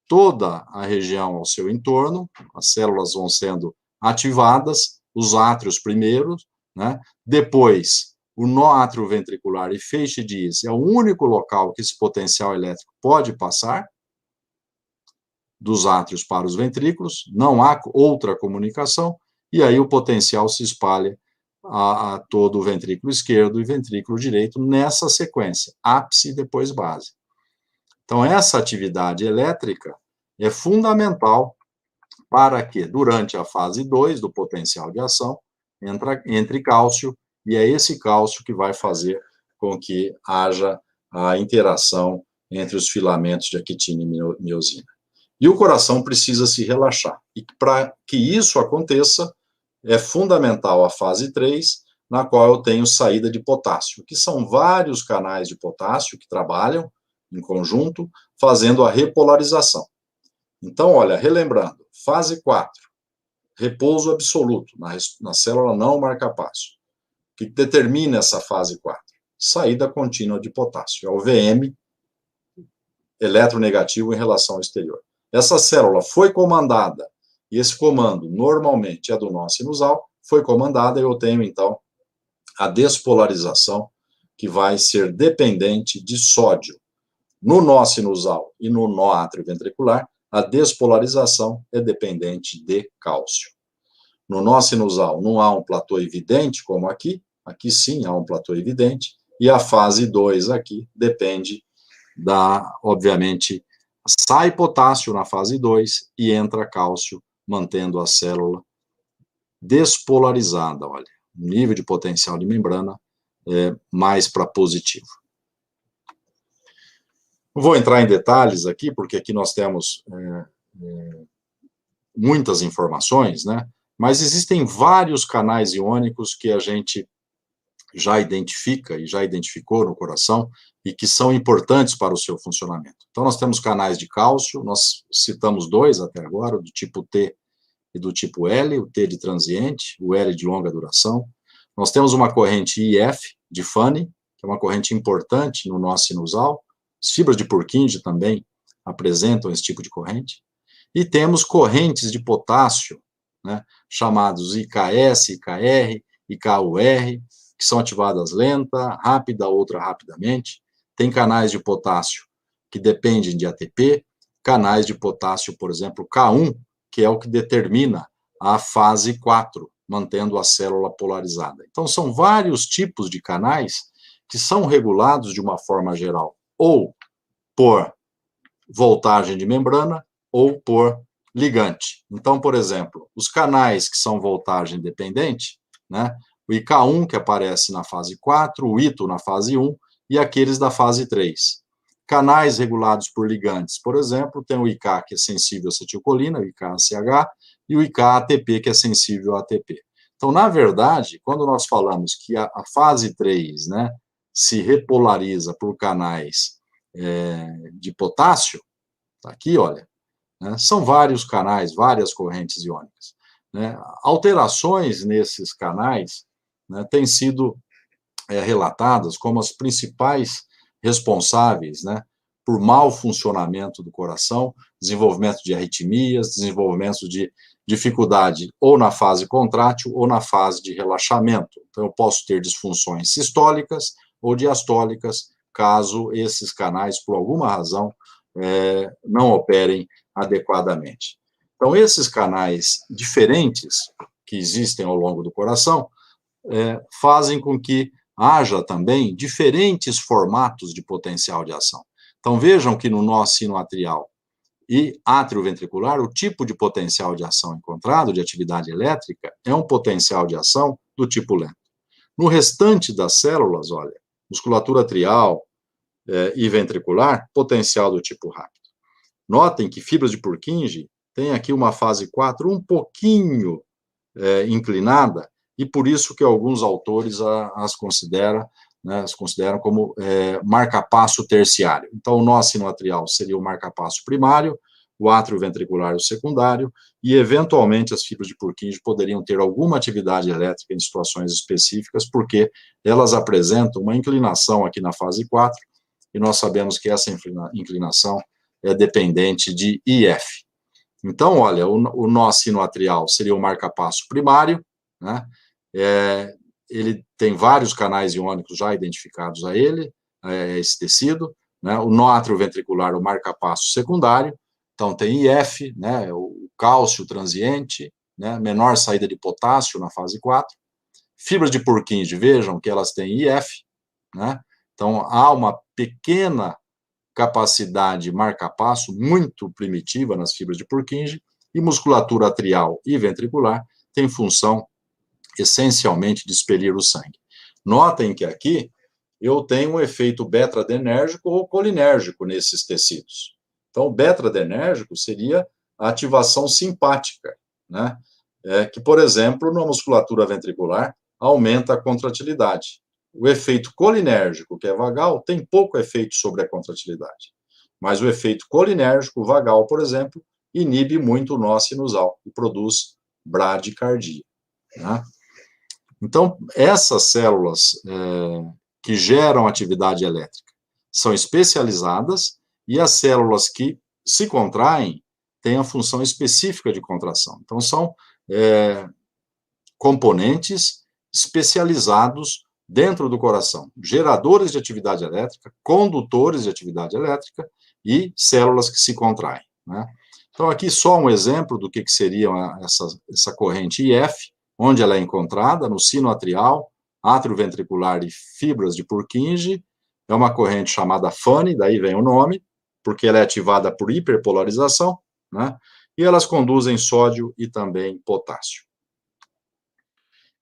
toda a região ao seu entorno, as células vão sendo ativadas, os átrios primeiros, né? Depois, o nó atrioventricular e feixe de His é o único local que esse potencial elétrico pode passar, dos átrios para os ventrículos, não há outra comunicação, e aí o potencial se espalha a todo o ventrículo esquerdo e ventrículo direito nessa sequência, ápice e depois base. Então, essa atividade elétrica é fundamental para que, durante a fase 2 do potencial de ação, entre cálcio, e é esse cálcio que vai fazer com que haja a interação entre os filamentos de actina e miosina. E o coração precisa se relaxar. E para que isso aconteça, é fundamental a fase 3, na qual eu tenho saída de potássio, que são vários canais de potássio que trabalham em conjunto, fazendo a repolarização. Então, olha, relembrando, fase 4, repouso absoluto na célula não marca-passo. O que determina essa fase 4? Saída contínua de potássio, é o VM eletronegativo em relação ao exterior. Essa célula foi comandada, e esse comando normalmente é do nó sinusal, foi comandada, e eu tenho, então, a despolarização, que vai ser dependente de sódio. No nó sinusal e no nó atrioventricular, a despolarização é dependente de cálcio. No nó sinusal não há um platô evidente, como aqui sim há um platô evidente, e a fase 2 aqui depende obviamente, sai potássio na fase 2 e entra cálcio, mantendo a célula despolarizada, olha, nível de potencial de membrana mais para positivo. Vou entrar em detalhes aqui, porque aqui nós temos muitas informações, né? Mas existem vários canais iônicos que a gente já identifica e já identificou no coração e que são importantes para o seu funcionamento. Então, nós temos canais de cálcio, nós citamos 2 até agora, do tipo T e do tipo L, o T de transiente, o L de longa duração. Nós temos uma corrente IF de Fanny, que é uma corrente importante no nó sinusal. As fibras de Purkinje também apresentam esse tipo de corrente. E temos correntes de potássio, né, chamados IKS, IKR, IKUR, que são ativadas lenta, rápida, outra rapidamente. Tem canais de potássio que dependem de ATP, canais de potássio, por exemplo, K1, que é o que determina a fase 4, mantendo a célula polarizada. Então, são vários tipos de canais que são regulados de uma forma geral, ou por voltagem de membrana, ou por ligante. Então, por exemplo, os canais que são voltagem dependente, né, o IK1, que aparece na fase 4, o ITO na fase 1, e aqueles da fase 3. Canais regulados por ligantes, por exemplo, tem o IK, que é sensível à acetilcolina, o IK-ACH, e o IK-ATP, que é sensível a ATP. Então, na verdade, quando nós falamos que a fase 3, né, se repolariza por canais de potássio, tá aqui, olha, né, são vários canais, várias correntes iônicas, né. Alterações nesses canais, né, têm sido relatadas como as principais responsáveis, né, por mau funcionamento do coração, desenvolvimento de arritmias, desenvolvimento de dificuldade ou na fase contrátil ou na fase de relaxamento. Então, eu posso ter disfunções sistólicas ou diastólicas, caso esses canais, por alguma razão, não operem adequadamente. Então, esses canais diferentes que existem ao longo do coração fazem com que haja também diferentes formatos de potencial de ação. Então, vejam que no nó sinoatrial e atrioventricular, o tipo de potencial de ação encontrado, de atividade elétrica, é um potencial de ação do tipo lento. No restante das células, olha, musculatura atrial, e ventricular, potencial do tipo rápido. Notem que fibras de Purkinje tem aqui uma fase 4 um pouquinho inclinada, e por isso que alguns autores as consideram como marcapasso terciário. Então, o nó sinoatrial seria o marcapasso primário, o átrio ventricular o secundário, e, eventualmente, as fibras de Purkinje poderiam ter alguma atividade elétrica em situações específicas, porque elas apresentam uma inclinação aqui na fase 4, e nós sabemos que essa inclinação é dependente de IF. Então, olha, o nó sinoatrial seria o marcapasso primário, né? Ele tem vários canais iônicos já identificados a ele, esse tecido, né? O nó atrioventricular, o marcapasso secundário, então tem IF, né? O cálcio transiente, né? Menor saída de potássio na fase 4. Fibras de Purkinje, vejam que elas têm IF, né? Então, há uma pequena capacidade marca-passo muito primitiva nas fibras de Purkinje, e musculatura atrial e ventricular tem função essencialmente de expelir o sangue. Notem que aqui eu tenho um efeito beta-adrenérgico ou colinérgico nesses tecidos. Então, o beta-adrenérgico seria a ativação simpática, né? Que, por exemplo, na musculatura ventricular, aumenta a contratilidade. O efeito colinérgico, que é vagal, tem pouco efeito sobre a contratilidade. Mas o efeito colinérgico vagal, por exemplo, inibe muito o nó sinusal e produz bradicardia, né? Então, essas células que geram atividade elétrica são especializadas, e as células que se contraem têm a função específica de contração. Então, são componentes especializados dentro do coração, geradores de atividade elétrica, condutores de atividade elétrica e células que se contraem, né? Então, aqui só um exemplo do que seria essa corrente IF, onde ela é encontrada, no sino atrial, átrio ventricular e fibras de Purkinje. É uma corrente chamada FUNY, daí vem o nome, porque ela é ativada por hiperpolarização, né? E elas conduzem sódio e também potássio.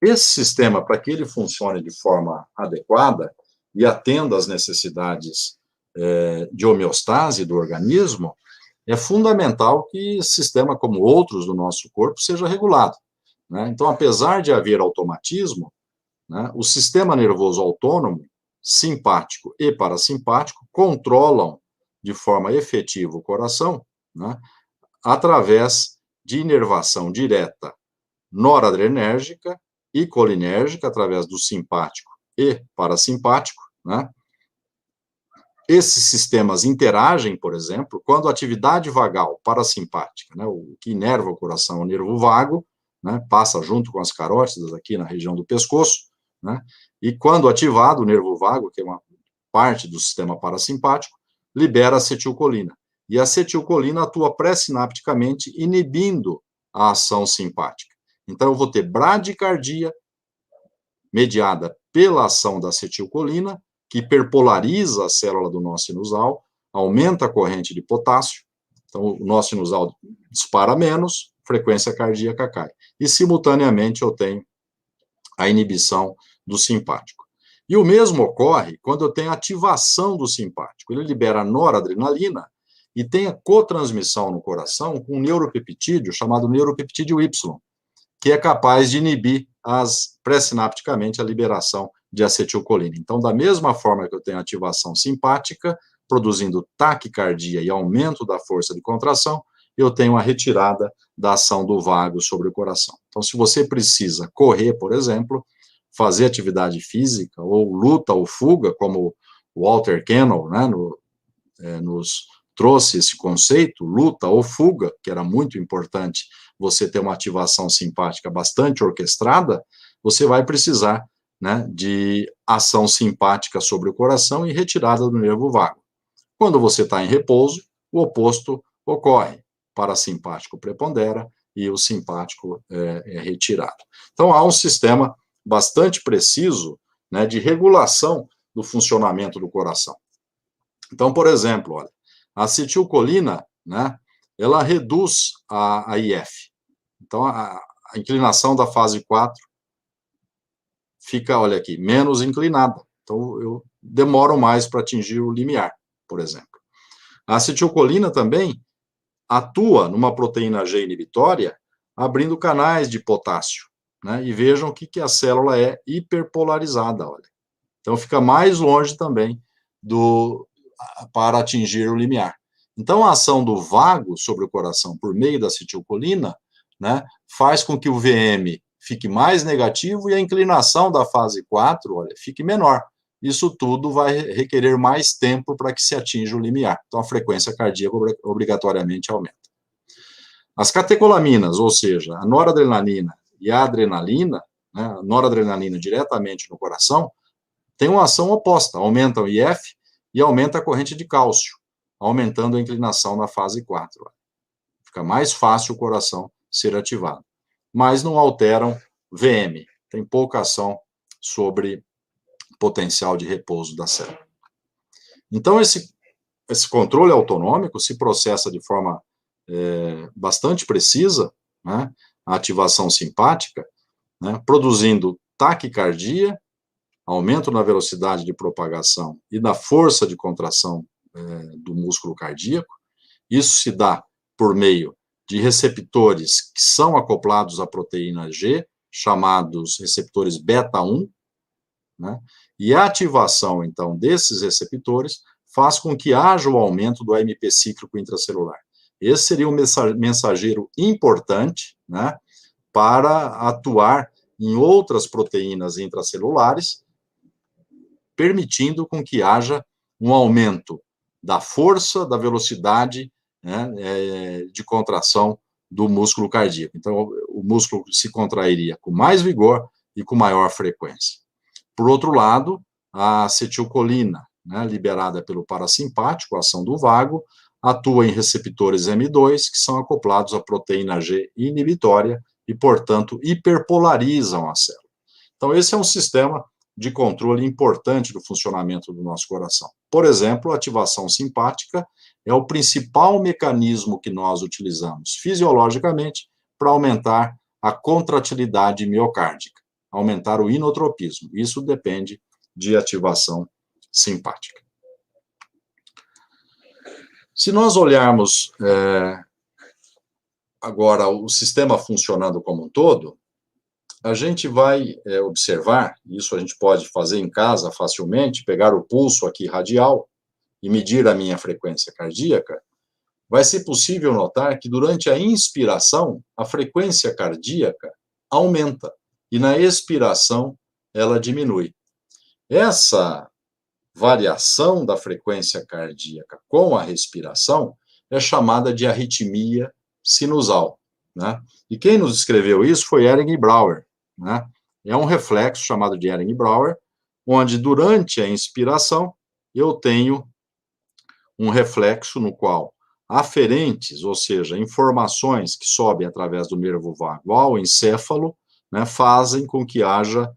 Esse sistema, para que ele funcione de forma adequada e atenda às necessidades de homeostase do organismo, é fundamental que esse sistema, como outros do nosso corpo, seja regulado, né? Então, apesar de haver automatismo, né, o sistema nervoso autônomo, simpático e parasimpático, controlam de forma efetiva o coração, né, através de inervação direta noradrenérgica e colinérgica, através do simpático e parasimpático, né? Esses sistemas interagem, por exemplo, quando a atividade vagal parasimpática, né, o que inerva o coração, o nervo vago, né, passa junto com as carótidas aqui na região do pescoço, né, e quando ativado o nervo vago, que é uma parte do sistema parasimpático, libera acetilcolina. E a acetilcolina atua pré-sinapticamente, inibindo a ação simpática. Então, eu vou ter bradicardia mediada pela ação da acetilcolina, que hiperpolariza a célula do nó sinusal, aumenta a corrente de potássio, então o nó sinusal dispara menos, frequência cardíaca cai. E, simultaneamente, eu tenho a inibição do simpático. E o mesmo ocorre quando eu tenho ativação do simpático. Ele libera noradrenalina e tem a cotransmissão no coração com um neuropeptídeo chamado neuropeptídeo Y, que é capaz de inibir pré-sinapticamente a liberação de acetilcolina. Então, da mesma forma que eu tenho ativação simpática, produzindo taquicardia e aumento da força de contração, eu tenho a retirada da ação do vago sobre o coração. Então, se você precisa correr, por exemplo, fazer atividade física, ou luta ou fuga, como o Walter Kennel, né, nos trouxe esse conceito, luta ou fuga, que era muito importante você ter uma ativação simpática bastante orquestrada, você vai precisar, né, de ação simpática sobre o coração e retirada do nervo vago. Quando você está em repouso, o oposto ocorre. Parasimpático prepondera e o simpático é retirado. Então, há um sistema bastante preciso, né, de regulação do funcionamento do coração. Então, por exemplo, olha, a acetilcolina, né, ela reduz a IF. Então, a inclinação da fase 4 fica, olha aqui, menos inclinada. Então, eu demoram mais para atingir o limiar, por exemplo. A acetilcolina também atua numa proteína G inibitória, abrindo canais de potássio, né? E vejam que a célula é hiperpolarizada, olha. Então, fica mais longe também para atingir o limiar. Então, a ação do vago sobre o coração por meio da acetilcolina, né, faz com que o VM fique mais negativo e a inclinação da fase 4, olha, fique menor. Isso tudo vai requerer mais tempo para que se atinja o limiar. Então, a frequência cardíaca obrigatoriamente aumenta. As catecolaminas, ou seja, a noradrenalina e a adrenalina, né, a noradrenalina diretamente no coração, tem uma ação oposta, aumenta o IF e aumenta a corrente de cálcio, aumentando a inclinação na fase 4. Fica mais fácil o coração ser ativado. Mas não alteram VM, tem pouca ação sobre potencial de repouso da célula. Então, esse controle autonômico se processa de forma bastante precisa, né, a ativação simpática, né, produzindo taquicardia, aumento na velocidade de propagação e da força de contração do músculo cardíaco. Isso se dá por meio de receptores que são acoplados à proteína G, chamados receptores beta-1, né? E a ativação, então, desses receptores faz com que haja o aumento do AMP cíclico intracelular. Esse seria um mensageiro importante, né, para atuar em outras proteínas intracelulares, permitindo com que haja um aumento da força, da velocidade, né, de contração do músculo cardíaco. Então, o músculo se contrairia com mais vigor e com maior frequência. Por outro lado, a acetilcolina, né, liberada pelo parasimpático, a ação do vago, atua em receptores M2, que são acoplados à proteína G inibitória e, portanto, hiperpolarizam a célula. Então, esse é um sistema de controle importante do funcionamento do nosso coração. Por exemplo, a ativação simpática é o principal mecanismo que nós utilizamos fisiologicamente para aumentar a contratilidade miocárdica, aumentar o inotropismo. Isso depende de ativação simpática. Se nós olharmos agora o sistema funcionando como um todo, a gente vai observar, isso a gente pode fazer em casa facilmente, pegar o pulso aqui radial e medir a minha frequência cardíaca, vai ser possível notar que durante a inspiração, a frequência cardíaca aumenta e na expiração ela diminui. Essa variação da frequência cardíaca com a respiração é chamada de arritmia sinusal, né? E quem nos escreveu isso foi Ehrenbauer, né? É um reflexo chamado de Ehrenbauer, onde durante a inspiração eu tenho um reflexo no qual aferentes, ou seja, informações que sobem através do nervo vago ao encéfalo, né, fazem com que haja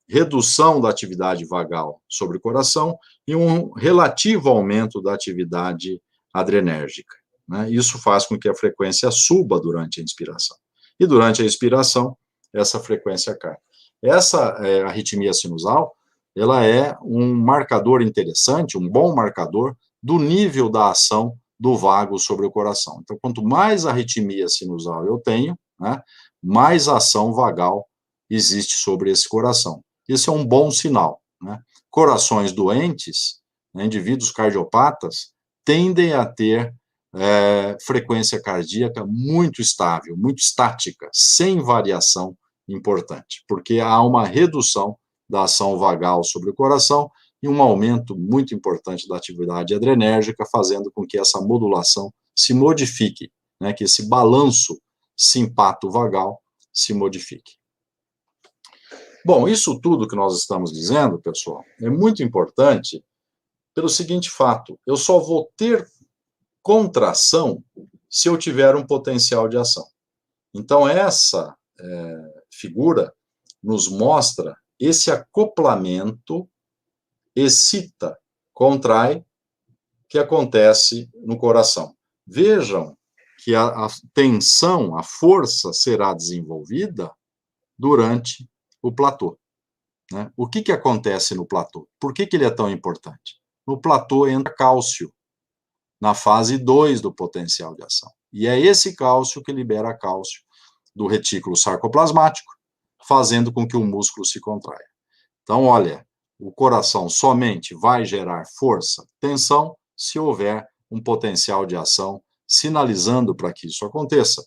redução da atividade vagal sobre o coração e um relativo aumento da atividade adrenérgica, né? Isso faz com que a frequência suba durante a inspiração. E durante a expiração, essa frequência cai. Essa arritmia sinusal, ela é um marcador interessante, um bom marcador do nível da ação do vago sobre o coração. Então, quanto mais arritmia sinusal eu tenho, né, mais ação vagal existe sobre esse coração. Esse é um bom sinal, né? Corações doentes, né, indivíduos cardiopatas, tendem a ter frequência cardíaca muito estável, muito estática, sem variação importante, porque há uma redução da ação vagal sobre o coração e um aumento muito importante da atividade adrenérgica, fazendo com que essa modulação se modifique, né, que esse balanço simpato-vagal se modifique. Bom, isso tudo que nós estamos dizendo, pessoal, é muito importante pelo seguinte fato: eu só vou ter contração se eu tiver um potencial de ação. Então, essa figura nos mostra esse acoplamento excita, contrai, que acontece no coração. Vejam que a tensão, a força será desenvolvida durante o platô. né? O que acontece no platô? Por que ele é tão importante? No platô entra cálcio, na fase 2 do potencial de ação. E é esse cálcio que libera cálcio do retículo sarcoplasmático, fazendo com que o músculo se contraia. Então, olha, o coração somente vai gerar força, tensão, se houver um potencial de ação sinalizando para que isso aconteça.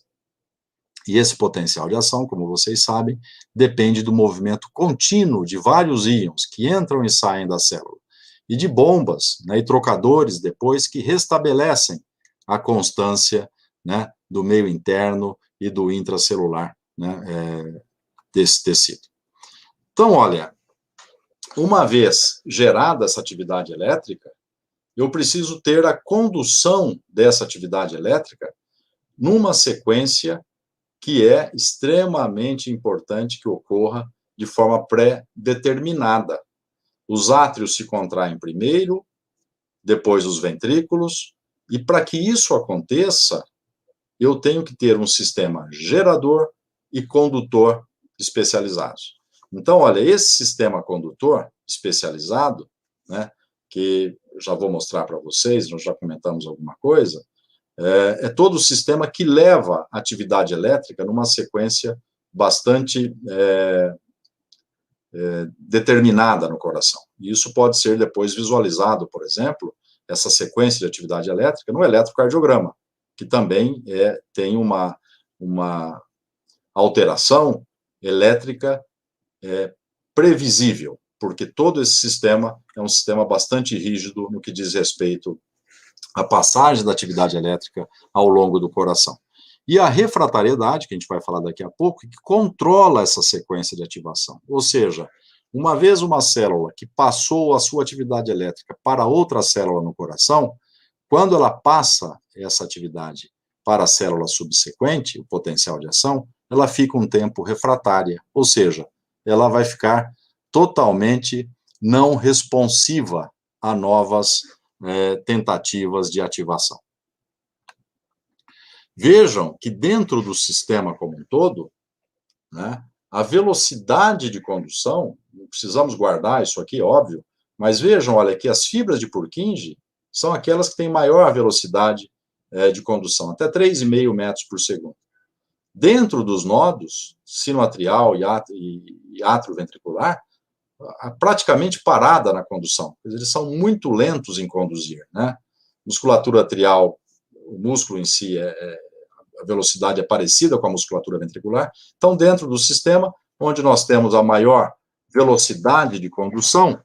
E esse potencial de ação, como vocês sabem, depende do movimento contínuo de vários íons que entram e saem da célula, e de bombas, né, e trocadores depois que restabelecem a constância, né, do meio interno e do intracelular, né, desse tecido. Então, olha, uma vez gerada essa atividade elétrica, eu preciso ter a condução dessa atividade elétrica numa sequência que é extremamente importante que ocorra de forma pré-determinada. Os átrios se contraem primeiro, depois os ventrículos, e para que isso aconteça, eu tenho que ter um sistema gerador e condutor especializados. Então, olha, esse sistema condutor especializado, né, que já vou mostrar para vocês, nós já comentamos alguma coisa, é todo o sistema que leva a atividade elétrica numa sequência bastante determinada no coração. E isso pode ser depois visualizado, por exemplo, essa sequência de atividade elétrica no eletrocardiograma, que também tem uma alteração elétrica previsível, porque todo esse sistema é um sistema bastante rígido no que diz respeito à passagem da atividade elétrica ao longo do coração. E a refratariedade, que a gente vai falar daqui a pouco, que controla essa sequência de ativação. Ou seja, uma vez uma célula que passou a sua atividade elétrica para outra célula no coração, quando ela passa essa atividade para a célula subsequente, o potencial de ação, ela fica um tempo refratária, ou seja, ela vai ficar totalmente não responsiva a novas tentativas de ativação. Vejam que dentro do sistema como um todo, né, a velocidade de condução, precisamos guardar isso aqui, óbvio, mas vejam, olha, que as fibras de Purkinje são aquelas que têm maior velocidade de condução, até 3,5 metros por segundo. Dentro dos nodos, sinoatrial e atrioventricular, praticamente parada na condução. Eles são muito lentos em conduzir, né? Musculatura atrial, o músculo em si, a velocidade é parecida com a musculatura ventricular. Então, dentro do sistema, onde nós temos a maior velocidade de condução,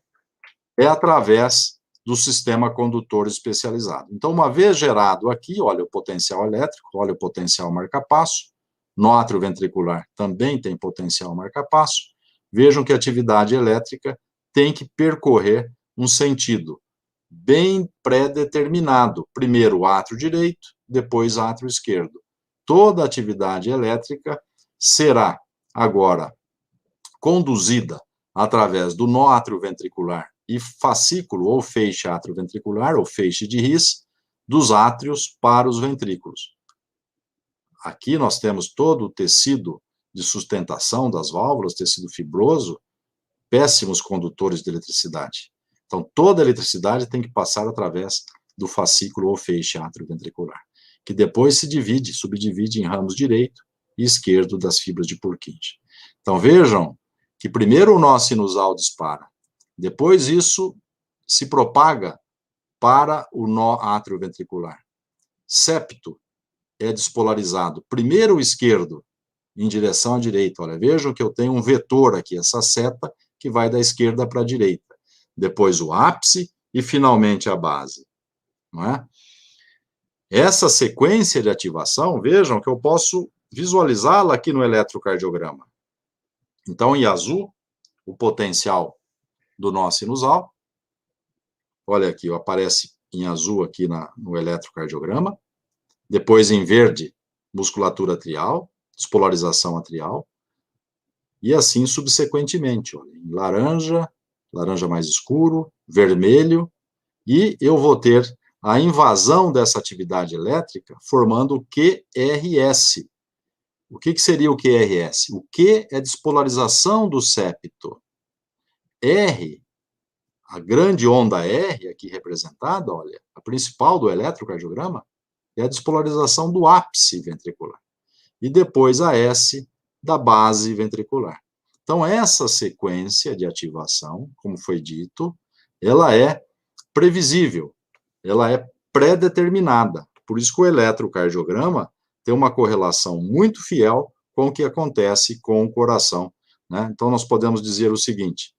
é através do sistema condutor especializado. Então, uma vez gerado aqui, olha o potencial elétrico, olha o potencial marca-passo, no átrio ventricular também tem potencial marca-passo. Vejam que a atividade elétrica tem que percorrer um sentido bem pré-determinado. Primeiro o átrio direito, depois átrio esquerdo. Toda a atividade elétrica será agora conduzida através do nó atrioventricular e fascículo ou feixe atrioventricular, ou feixe de His, dos átrios para os ventrículos. Aqui nós temos todo o tecido de sustentação das válvulas, tecido fibroso, péssimos condutores de eletricidade. Então, toda a eletricidade tem que passar através do fascículo ou feixe atrioventricular, que depois se subdivide em ramos direito e esquerdo das fibras de Purkinje. Então, vejam que primeiro o nó sinusal dispara, depois isso se propaga para o nó atrioventricular. Septo é despolarizado. Primeiro o esquerdo, em direção à direita. Olha, vejam que eu tenho um vetor aqui, essa seta, que vai da esquerda para a direita. Depois o ápice e, finalmente, a base. Não é? Essa sequência de ativação, vejam que eu posso visualizá-la aqui no eletrocardiograma. Então, em azul, o potencial do nó sinusal. Olha aqui, aparece em azul aqui no eletrocardiograma. Depois, em verde, musculatura atrial, despolarização atrial. E assim, subsequentemente, olha, em laranja, laranja mais escuro, vermelho, e eu vou ter a invasão dessa atividade elétrica formando o QRS. O que seria o QRS? O Q é despolarização do septo. R, a grande onda R, aqui representada, olha, a principal do eletrocardiograma, é a despolarização do ápice ventricular. E depois a S da base ventricular. Então, essa sequência de ativação, como foi dito, ela é previsível, ela é pré-determinada. Por isso que o eletrocardiograma tem uma correlação muito fiel com o que acontece com o coração, né? Então, nós podemos dizer o seguinte: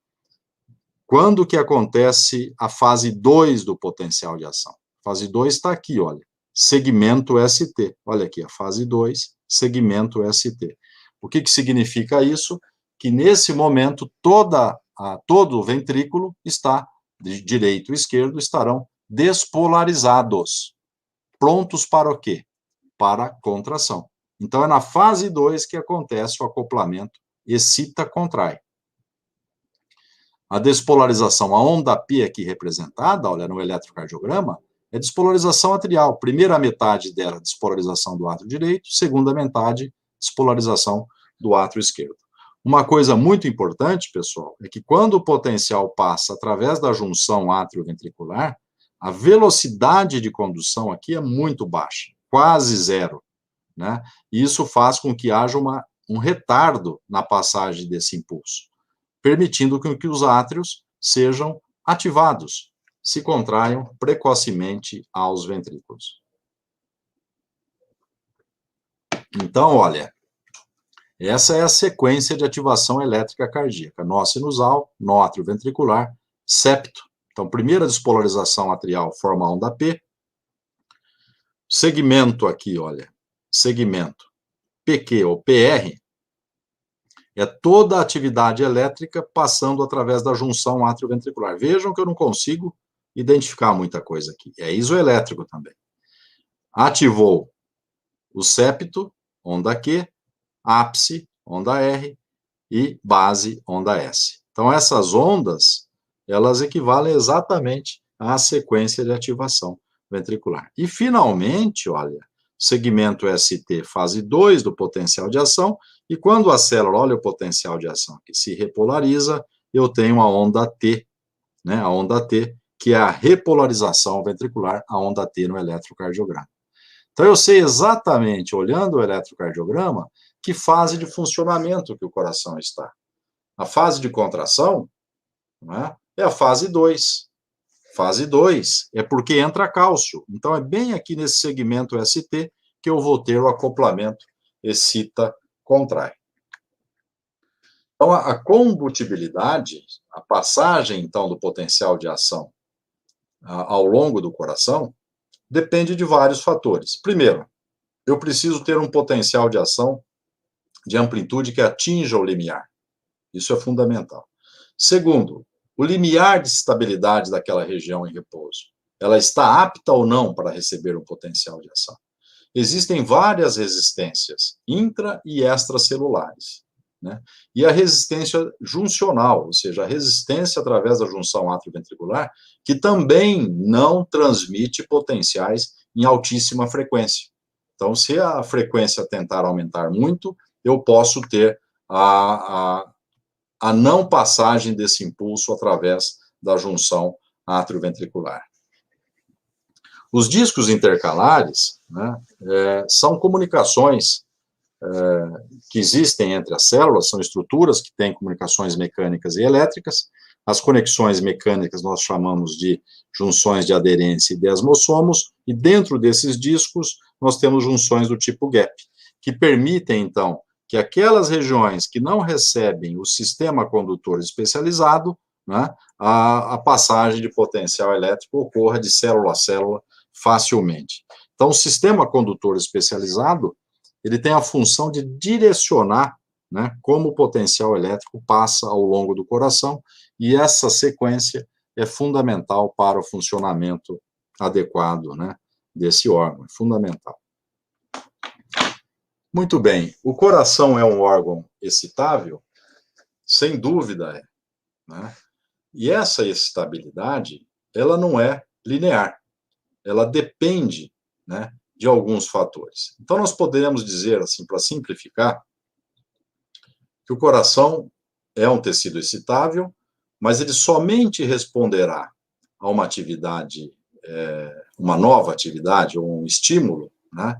quando que acontece a fase 2 do potencial de ação? Fase 2 está aqui, olha, segmento ST. Olha aqui, a fase 2, segmento ST. O que significa isso? Que nesse momento todo o ventrículo está, de direito e esquerdo, estarão despolarizados. Prontos para o quê? Para a contração. Então, é na fase 2 que acontece o acoplamento excita-contrai. A despolarização, a onda P aqui representada, olha, no eletrocardiograma, é despolarização atrial. Primeira metade dela, despolarização do átrio direito, segunda metade, despolarização do átrio esquerdo. Uma coisa muito importante, pessoal, é que quando o potencial passa através da junção átrio-ventricular, a velocidade de condução aqui é muito baixa, quase zero, né? E isso faz com que haja um retardo na passagem desse impulso, permitindo que os átrios sejam ativados, se contraiam precocemente aos ventrículos. Então, olha, essa é a sequência de ativação elétrica cardíaca: nó sinusal, nó atrioventricular, septo. Então, primeira despolarização atrial forma a onda P. Segmento aqui, olha, segmento PQ ou PR, é toda a atividade elétrica passando através da junção atrioventricular. Vejam que eu não consigo identificar muita coisa aqui. É isoelétrico também. Ativou o septo, onda Q, ápice, onda R, e base, onda S. Então, essas ondas, elas equivalem exatamente à sequência de ativação ventricular. E, finalmente, olha, segmento ST, fase 2 do potencial de ação, e quando a célula, olha o potencial de ação, que se repolariza, eu tenho a onda T, né, a onda T, que é a repolarização ventricular, a onda T no eletrocardiograma. Então, eu sei exatamente, olhando o eletrocardiograma, que fase de funcionamento que o coração está. A fase de contração, né, é a fase 2. Fase 2 é porque entra cálcio. Então, é bem aqui nesse segmento ST que eu vou ter o acoplamento excita-contrai. Então, a combutibilidade, a passagem, então, do potencial de ação ao longo do coração, depende de vários fatores. Primeiro, eu preciso ter um potencial de ação de amplitude que atinja o limiar. Isso é fundamental. Segundo, o limiar de estabilidade daquela região em repouso. Ela está apta ou não para receber um potencial de ação? Existem várias resistências, intra e extracelulares, né? E a resistência juncional, ou seja, a resistência através da junção atrioventricular, que também não transmite potenciais em altíssima frequência. Então, se a frequência tentar aumentar muito, eu posso ter a não passagem desse impulso através da junção atrioventricular. Os discos intercalares, né, são comunicações que existem entre as células, são estruturas que têm comunicações mecânicas e elétricas. As conexões mecânicas nós chamamos de junções de aderência e desmossomos, e dentro desses discos nós temos junções do tipo gap, que permitem, então, que aquelas regiões que não recebem o sistema condutor especializado, né, a passagem de potencial elétrico ocorra de célula a célula facilmente. Então, o sistema condutor especializado, ele tem a função de direcionar, né, como o potencial elétrico passa ao longo do coração, e essa sequência é fundamental para o funcionamento adequado, né, desse órgão, é fundamental. Muito bem, o coração é um órgão excitável? Sem dúvida é, né? E essa excitabilidade, ela não é linear, ela depende, né, de alguns fatores. Então, nós podemos dizer, assim, para simplificar, que o coração é um tecido excitável, mas ele somente responderá a uma atividade, uma nova atividade ou um estímulo, né,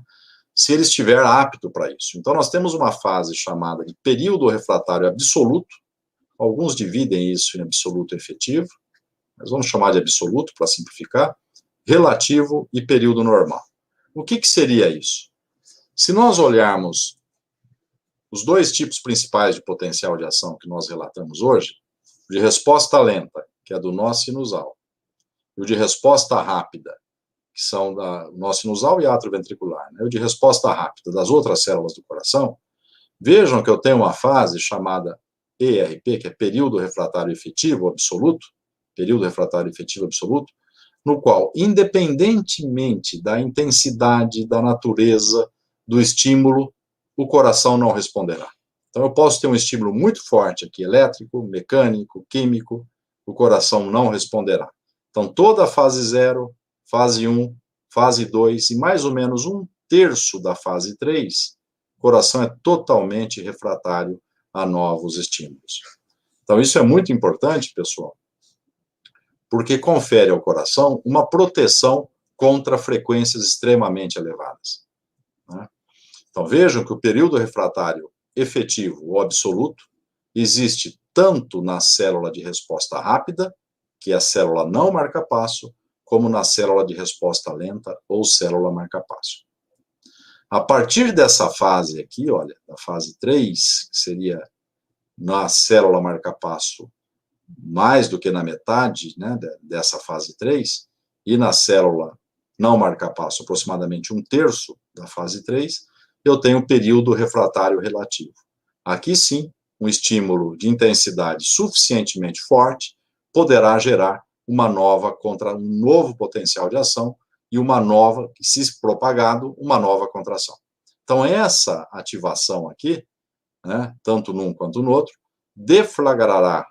se ele estiver apto para isso. Então, nós temos uma fase chamada de período refratário absoluto, alguns dividem isso em absoluto e efetivo, mas vamos chamar de absoluto para simplificar, relativo e período normal. O que seria isso? Se nós olharmos os dois tipos principais de potencial de ação que nós relatamos hoje, o de resposta lenta, que é do nó sinusal, e o de resposta rápida, que são da nó sinusal e atrioventricular, né? O de resposta rápida das outras células do coração, vejam que eu tenho uma fase chamada ERP, que é período refratário efetivo absoluto, período refratário efetivo absoluto, no qual, independentemente da intensidade, da natureza, do estímulo, o coração não responderá. Então, eu posso ter um estímulo muito forte aqui, elétrico, mecânico, químico, o coração não responderá. Então, toda a fase 0, fase 1, fase 2 e mais ou menos 1/3 da fase 3, o coração é totalmente refratário a novos estímulos. Então, isso é muito importante, pessoal, porque confere ao coração uma proteção contra frequências extremamente elevadas, né? Então, vejam que o período refratário efetivo ou absoluto existe tanto na célula de resposta rápida, que é a célula não marca-passo, como na célula de resposta lenta ou célula marca-passo. A partir dessa fase aqui, olha, da fase 3, que seria na célula marca-passo mais do que na metade, né, dessa fase 3, e na célula não marca-passo aproximadamente 1/3 da fase 3, eu tenho um período refratário relativo. Aqui sim, um estímulo de intensidade suficientemente forte poderá gerar um novo potencial de ação e uma nova, se propagado, uma nova contração. Então, essa ativação aqui, né, tanto num quanto no outro, deflagrará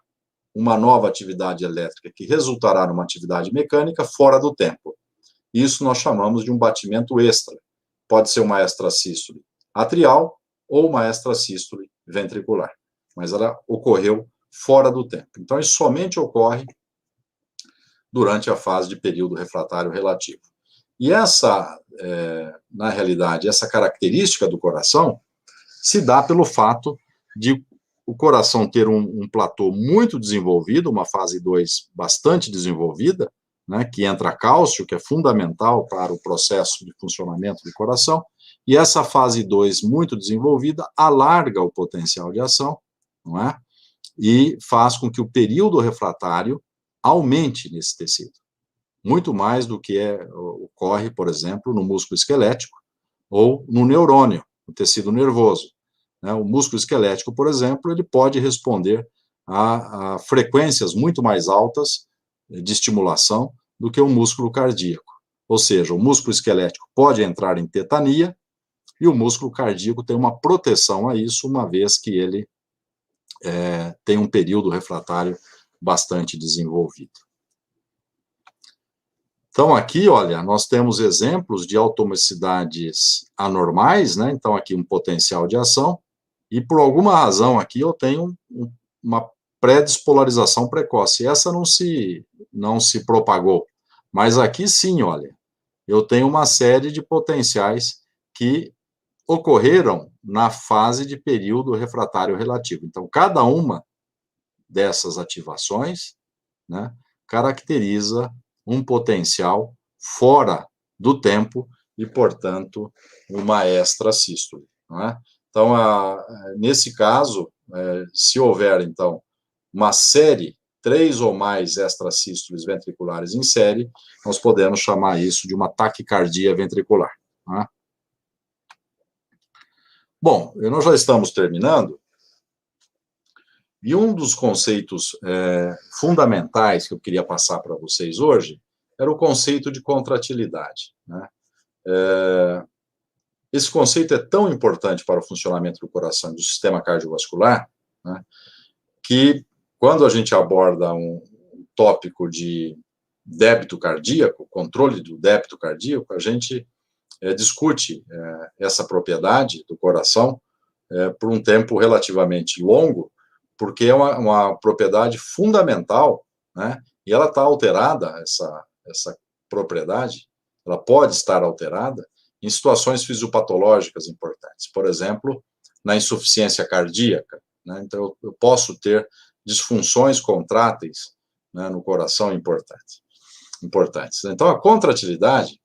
uma nova atividade elétrica que resultará numa atividade mecânica fora do tempo. Isso nós chamamos de um batimento extra. Pode ser uma extrasístole atrial ou uma extrasístole ventricular, mas ela ocorreu fora do tempo. Então, isso somente ocorre durante a fase de período refratário relativo. E essa, na realidade, essa característica do coração se dá pelo fato de o coração ter um platô muito desenvolvido, uma fase 2 bastante desenvolvida, né, que entra cálcio, que é fundamental para o processo de funcionamento do coração, e essa fase 2 muito desenvolvida alarga o potencial de ação, não é? E faz com que o período refratário aumente nesse tecido, muito mais do que ocorre, por exemplo, no músculo esquelético ou no neurônio, no tecido nervoso. O músculo esquelético, por exemplo, ele pode responder a frequências muito mais altas de estimulação do que o músculo cardíaco. Ou seja, o músculo esquelético pode entrar em tetania e o músculo cardíaco tem uma proteção a isso, uma vez que ele tem um período refratário bastante desenvolvido. Então, aqui, olha, nós temos exemplos de atomicidades anormais, né? Então, aqui um potencial de ação, e por alguma razão aqui eu tenho uma pré-despolarização precoce. Essa não se propagou, mas aqui sim, olha, eu tenho uma série de potenciais que ocorreram na fase de período refratário relativo. Então, cada uma dessas ativações, né, caracteriza um potencial fora do tempo e, portanto, uma extrasístole, não é? Então, nesse caso, se houver, então, uma série, 3 ou mais extrasístoles ventriculares em série, nós podemos chamar isso de uma taquicardia ventricular, não é? Bom, nós já estamos terminando, e um dos conceitos fundamentais que eu queria passar para vocês hoje era o conceito de contratilidade, né? Esse conceito é tão importante para o funcionamento do coração e do sistema cardiovascular, né, que quando a gente aborda um tópico de débito cardíaco, controle do débito cardíaco, a gente discute essa propriedade do coração por um tempo relativamente longo, porque é uma propriedade fundamental, né? E ela está alterada, essa propriedade, ela pode estar alterada em situações fisiopatológicas importantes. Por exemplo, na insuficiência cardíaca, né? Então, eu posso ter disfunções contráteis, né, no coração importantes. Então, a contratilidade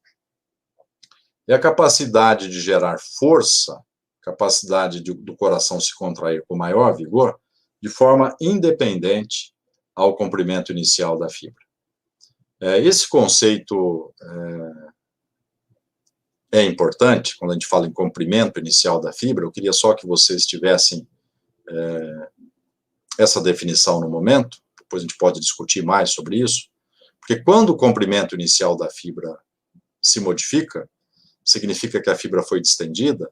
é a capacidade de gerar força, capacidade do coração se contrair com maior vigor, de forma independente ao comprimento inicial da fibra. Esse conceito é importante, quando a gente fala em comprimento inicial da fibra. Eu queria só que vocês tivessem essa definição no momento, depois a gente pode discutir mais sobre isso, porque quando o comprimento inicial da fibra se modifica, significa que a fibra foi distendida,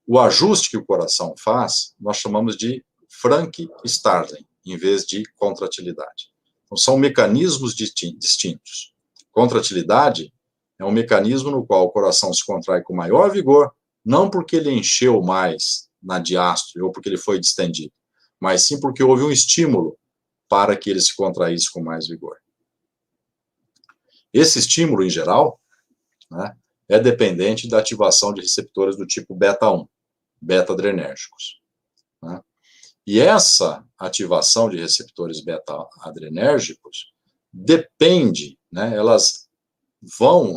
o ajuste que o coração faz, nós chamamos de Frank-Starling, em vez de contratilidade. Então, são mecanismos distintos. Contratilidade é um mecanismo no qual o coração se contrai com maior vigor, não porque ele encheu mais na diástole ou porque ele foi distendido, mas sim porque houve um estímulo para que ele se contraísse com mais vigor. Esse estímulo, em geral, né, é dependente da ativação de receptores do tipo beta-1, beta-adrenérgicos. Né? E essa ativação de receptores beta-adrenérgicos depende, né,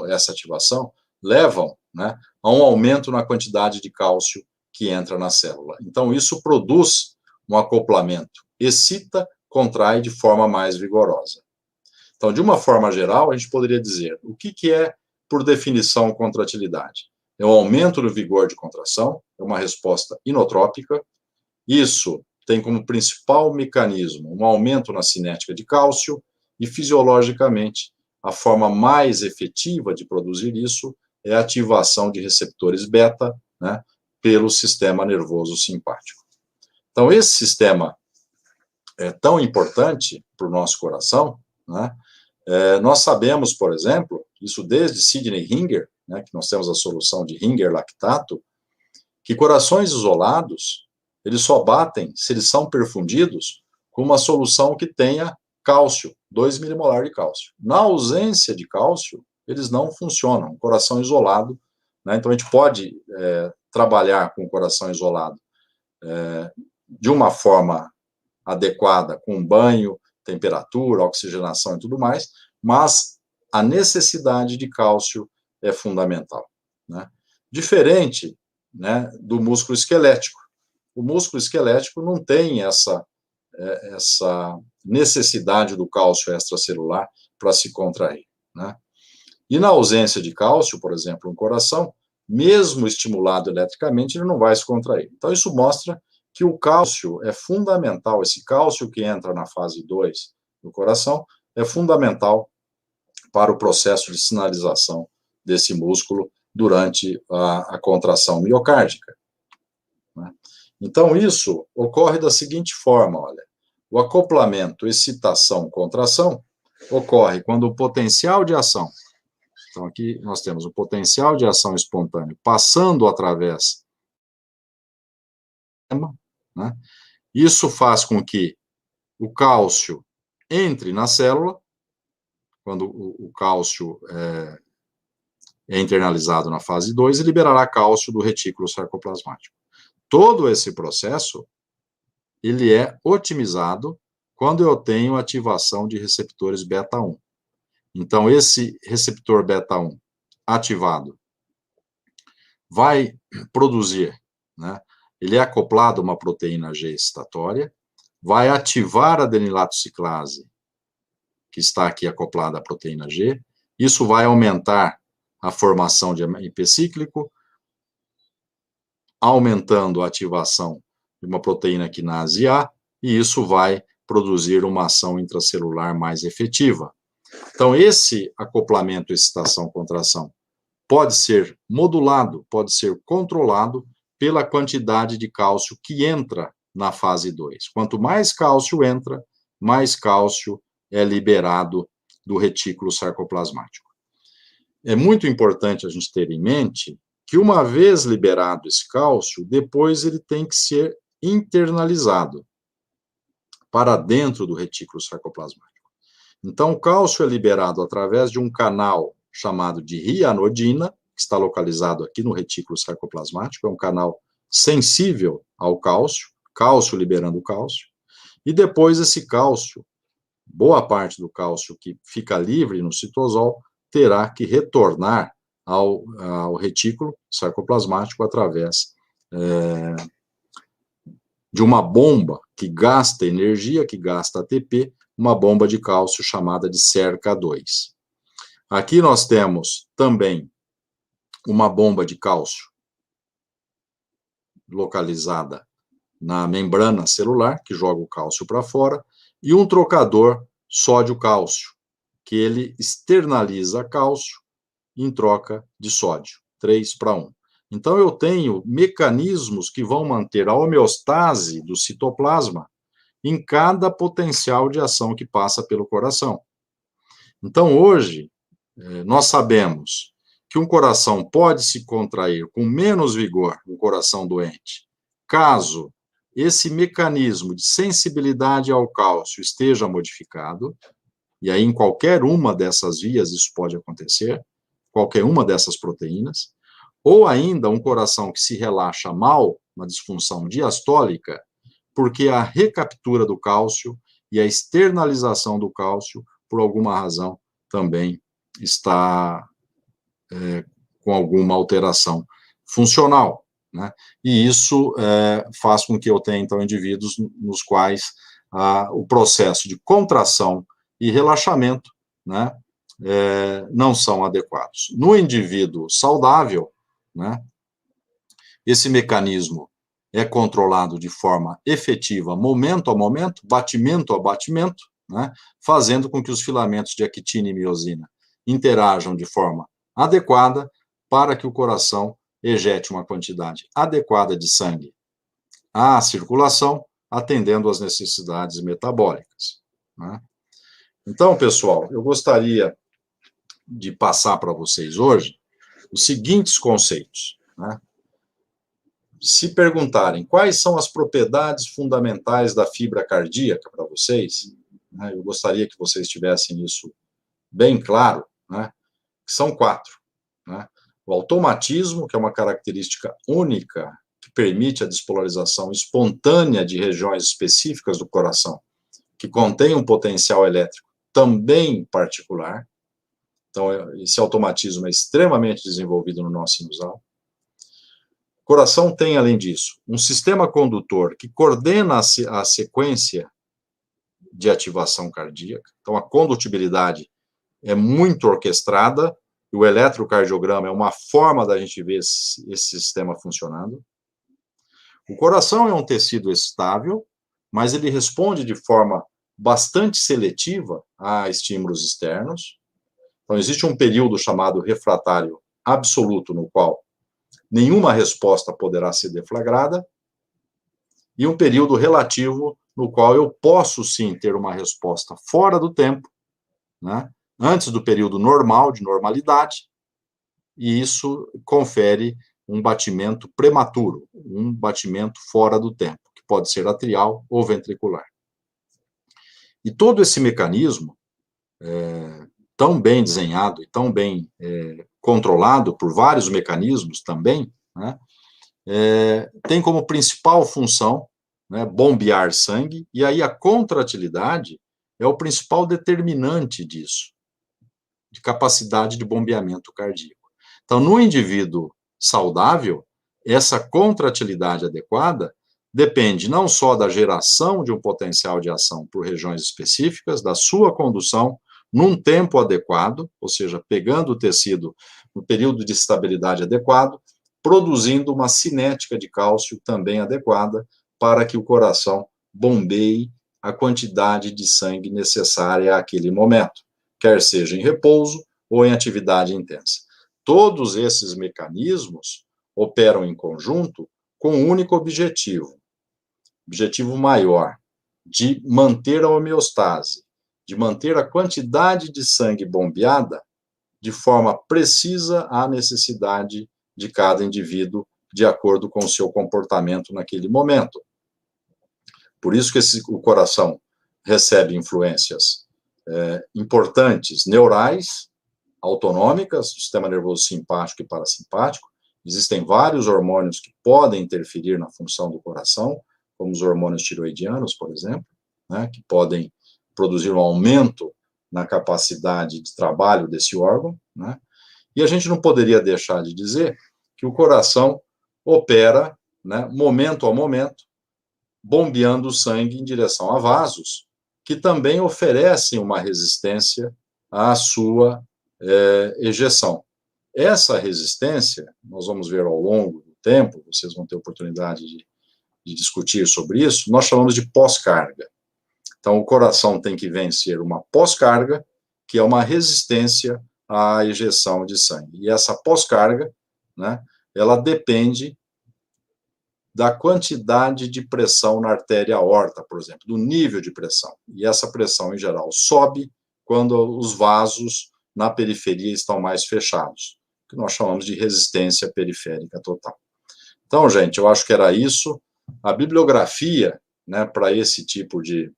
essa ativação levam, né, a um aumento na quantidade de cálcio que entra na célula. Então, isso produz um acoplamento, excita, contrai de forma mais vigorosa. Então, de uma forma geral, a gente poderia dizer, o que é, por definição, contratilidade? É o aumento do vigor de contração, é uma resposta inotrópica. Isso tem como principal mecanismo um aumento na cinética de cálcio e, fisiologicamente, a forma mais efetiva de produzir isso é a ativação de receptores beta, né, pelo sistema nervoso simpático. Então, esse sistema é tão importante para o nosso coração, né? Nós sabemos, por exemplo, isso desde Sidney Ringer, né, que nós temos a solução de Ringer-lactato, que corações isolados, eles só batem se eles são perfundidos com uma solução que tenha cálcio, 2 milimolar de cálcio. Na ausência de cálcio, eles não funcionam, um coração isolado, né? Então a gente pode trabalhar com o coração isolado de uma forma adequada, com banho, temperatura, oxigenação e tudo mais, mas a necessidade de cálcio é fundamental, né? Diferente, né, do músculo esquelético. O músculo esquelético não tem essa necessidade do cálcio extracelular para se contrair, né? E na ausência de cálcio, por exemplo, um coração, mesmo estimulado eletricamente, ele não vai se contrair. Então, isso mostra que o cálcio é fundamental, esse cálcio que entra na fase 2 do coração, é fundamental para o processo de sinalização desse músculo durante a contração miocárdica, né? Então, isso ocorre da seguinte forma, olha, o acoplamento, excitação, contração, ocorre quando o potencial de ação, então aqui nós temos o potencial de ação espontâneo passando através, né? Isso faz com que o cálcio entre na célula, quando o cálcio é internalizado na fase 2, e liberará cálcio do retículo sarcoplasmático. Todo esse processo, ele é otimizado quando eu tenho ativação de receptores beta-1. Então, esse receptor beta-1 ativado vai produzir, né, ele é acoplado a uma proteína G excitatória, vai ativar a adenilatociclase, que está aqui acoplada à proteína G, isso vai aumentar a formação de AMP cíclico, aumentando a ativação de uma proteína quinase A, e isso vai produzir uma ação intracelular mais efetiva. Então, esse acoplamento, excitação, contração, pode ser modulado, pode ser controlado pela quantidade de cálcio que entra na fase 2. Quanto mais cálcio entra, mais cálcio é liberado do retículo sarcoplasmático. É muito importante a gente ter em mente que, uma vez liberado esse cálcio, depois ele tem que ser internalizado. para dentro do retículo sarcoplasmático. Então, o cálcio é liberado através de um canal chamado de rianodina, que está localizado aqui no retículo sarcoplasmático, é um canal sensível ao cálcio, cálcio liberando cálcio, e depois esse cálcio, boa parte do cálcio que fica livre no citosol, terá que retornar ao retículo sarcoplasmático através de uma bomba que gasta energia, que gasta ATP, uma bomba de cálcio chamada de cerca-2. Aqui nós temos também uma bomba de cálcio localizada na membrana celular, que joga o cálcio para fora, e um trocador sódio-cálcio, que ele externaliza cálcio em troca de sódio, 3:1. Então, eu tenho mecanismos que vão manter a homeostase do citoplasma em cada potencial de ação que passa pelo coração. Então, hoje, nós sabemos que um coração pode se contrair com menos vigor, um coração doente, caso esse mecanismo de sensibilidade ao cálcio esteja modificado, e aí em qualquer uma dessas vias isso pode acontecer, qualquer uma dessas proteínas, ou ainda um coração que se relaxa mal, uma disfunção diastólica, porque a recaptura do cálcio e a externalização do cálcio, por alguma razão, também está com alguma alteração funcional, né? E isso faz com que eu tenha, então, indivíduos nos quais o processo de contração e relaxamento, né, não são adequados. No indivíduo saudável, né, esse mecanismo é controlado de forma efetiva, momento a momento, batimento a batimento, né, fazendo com que os filamentos de actina e miosina interajam de forma adequada para que o coração ejete uma quantidade adequada de sangue à circulação, atendendo às necessidades metabólicas, né? Então, pessoal, eu gostaria de passar para vocês hoje os seguintes conceitos, né? Se perguntarem quais são as propriedades fundamentais da fibra cardíaca para vocês, né, eu gostaria que vocês tivessem isso bem claro, né, que são 4. Né? O automatismo, que é uma característica única que permite a despolarização espontânea de regiões específicas do coração, que contém um potencial elétrico também particular. Então, esse automatismo é extremamente desenvolvido no nosso sinusal. O coração tem, além disso, um sistema condutor que coordena a sequência de ativação cardíaca. Então, a condutibilidade é muito orquestrada, e o eletrocardiograma é uma forma da gente ver esse sistema funcionando. O coração é um tecido estável, mas ele responde de forma bastante seletiva a estímulos externos. Então, existe um período chamado refratário absoluto, no qual nenhuma resposta poderá ser deflagrada, e um período relativo, no qual eu posso, sim, ter uma resposta fora do tempo, né, antes do período normal, de normalidade, e isso confere um batimento prematuro, um batimento fora do tempo, que pode ser atrial ou ventricular. E todo esse mecanismo, tão bem desenhado e tão bem controlado por vários mecanismos também, né, tem como principal função, né, bombear sangue, e aí a contratilidade é o principal determinante disso, de capacidade de bombeamento cardíaco. Então, no indivíduo saudável, essa contratilidade adequada depende não só da geração de um potencial de ação por regiões específicas, da sua condução num tempo adequado, ou seja, pegando o tecido no período de estabilidade adequado, produzindo uma cinética de cálcio também adequada para que o coração bombeie a quantidade de sangue necessária àquele momento, quer seja em repouso ou em atividade intensa. Todos esses mecanismos operam em conjunto com um único objetivo maior, de manter a homeostase, de manter a quantidade de sangue bombeada de forma precisa à necessidade de cada indivíduo, de acordo com o seu comportamento naquele momento. Por isso que o coração recebe influências importantes, neurais, autonômicas, do sistema nervoso simpático e parasimpático. Existem vários hormônios que podem interferir na função do coração, como os hormônios tiroidianos, por exemplo, né, que podem produzir um aumento na capacidade de trabalho desse órgão, né? E a gente não poderia deixar de dizer que o coração opera, né, momento a momento, bombeando o sangue em direção a vasos, que também oferecem uma resistência à sua ejeção. Essa resistência, nós vamos ver ao longo do tempo, vocês vão ter oportunidade de discutir sobre isso, nós chamamos de pós-carga. Então, o coração tem que vencer uma pós-carga, que é uma resistência à ejeção de sangue. E essa pós-carga, né, ela depende da quantidade de pressão na artéria aorta, por exemplo, do nível de pressão. E essa pressão, em geral, sobe quando os vasos na periferia estão mais fechados, que nós chamamos de resistência periférica total. Então, gente, eu acho que era isso. A bibliografia, né, para esse tipo de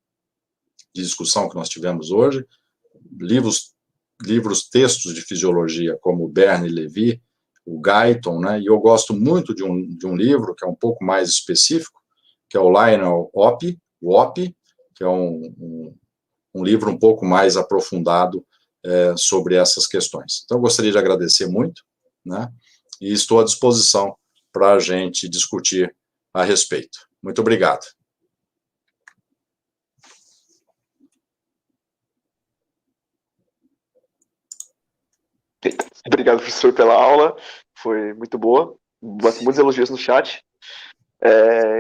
discussão que nós tivemos hoje, livros, textos de fisiologia, como o Berne e Levy, o Guyton, né, e eu gosto muito de um livro que é um pouco mais específico, que é o Lionel Hoppe, que é um livro um pouco mais aprofundado sobre essas questões. Então, eu gostaria de agradecer muito, né, e estou à disposição para a gente discutir a respeito. Muito obrigado. Obrigado, professor, pela aula. Foi muito boa. Muitos elogios no chat.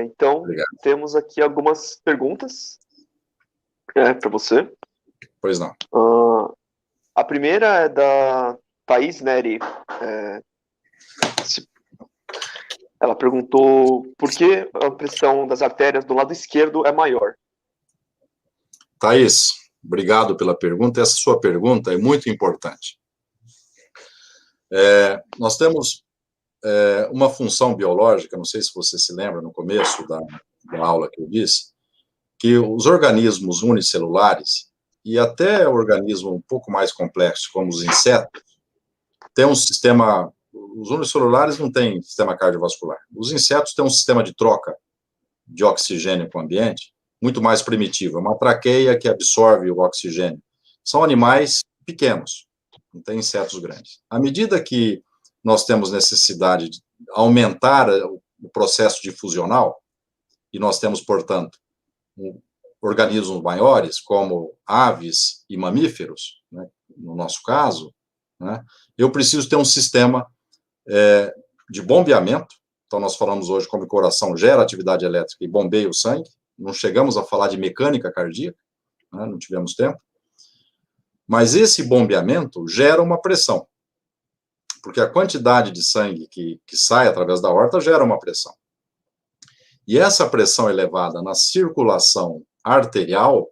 Então, Obrigado. temos aqui algumas perguntas para você. Pois não. A primeira é da Thaís Neri. Ela perguntou por que a pressão das artérias do lado esquerdo é maior. Thaís, obrigado pela pergunta. Essa sua pergunta é muito importante. Nós temos uma função biológica, não sei se você se lembra no começo da aula que eu disse, que os organismos unicelulares e até organismos um pouco mais complexos, como os insetos, têm um sistema. Os unicelulares não têm sistema cardiovascular. Os insetos têm um sistema de troca de oxigênio com o ambiente muito mais primitivo. É uma traqueia que absorve o oxigênio. São animais pequenos, não tem insetos grandes. À medida que nós temos necessidade de aumentar o processo difusional, e nós temos, portanto, organismos maiores, como aves e mamíferos, né, no nosso caso, né, eu preciso ter um sistema de bombeamento. Então, nós falamos hoje como o coração gera atividade elétrica e bombeia o sangue. Não chegamos a falar de mecânica cardíaca, né, não tivemos tempo. Mas esse bombeamento gera uma pressão, porque a quantidade de sangue que sai através da aorta gera uma pressão. E essa pressão elevada na circulação arterial,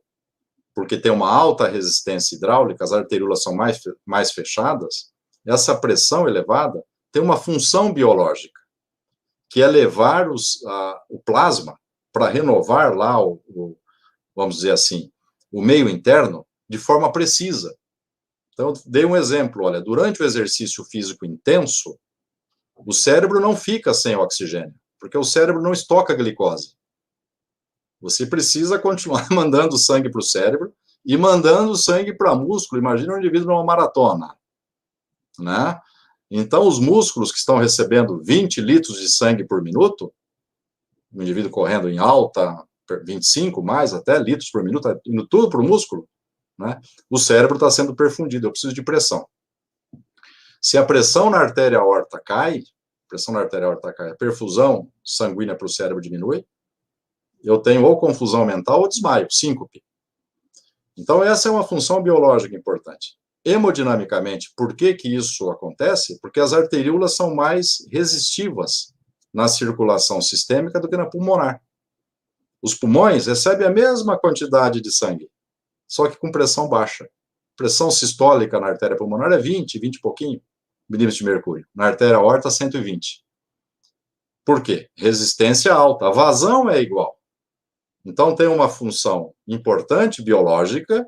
porque tem uma alta resistência hidráulica, as arteríolas são mais fechadas, essa pressão elevada tem uma função biológica, que é levar o plasma para renovar lá, vamos dizer assim, o meio interno de forma precisa. Então, eu dei um exemplo, olha, durante o exercício físico intenso, o cérebro não fica sem oxigênio, porque o cérebro não estoca glicose. Você precisa continuar mandando sangue para o cérebro e mandando sangue para músculo. Imagina um indivíduo numa maratona, né? Então, os músculos que estão recebendo 20 litros de sangue por minuto, um indivíduo correndo em alta, 25 mais até litros por minuto, indo tudo para o músculo, né? O cérebro está sendo perfundido, eu preciso de pressão. Se a pressão na artéria aorta cai, a perfusão sanguínea para o cérebro diminui, eu tenho ou confusão mental ou desmaio, síncope. Então, essa é uma função biológica importante. Hemodinamicamente, por que isso acontece? Porque as arteríolas são mais resistivas na circulação sistêmica do que na pulmonar. Os pulmões recebem a mesma quantidade de sangue, só que com pressão baixa. Pressão sistólica na artéria pulmonar é 20 e pouquinho milímetros de mercúrio. Na artéria aorta, 120. Por quê? Resistência alta. A vazão é igual. Então, tem uma função importante biológica.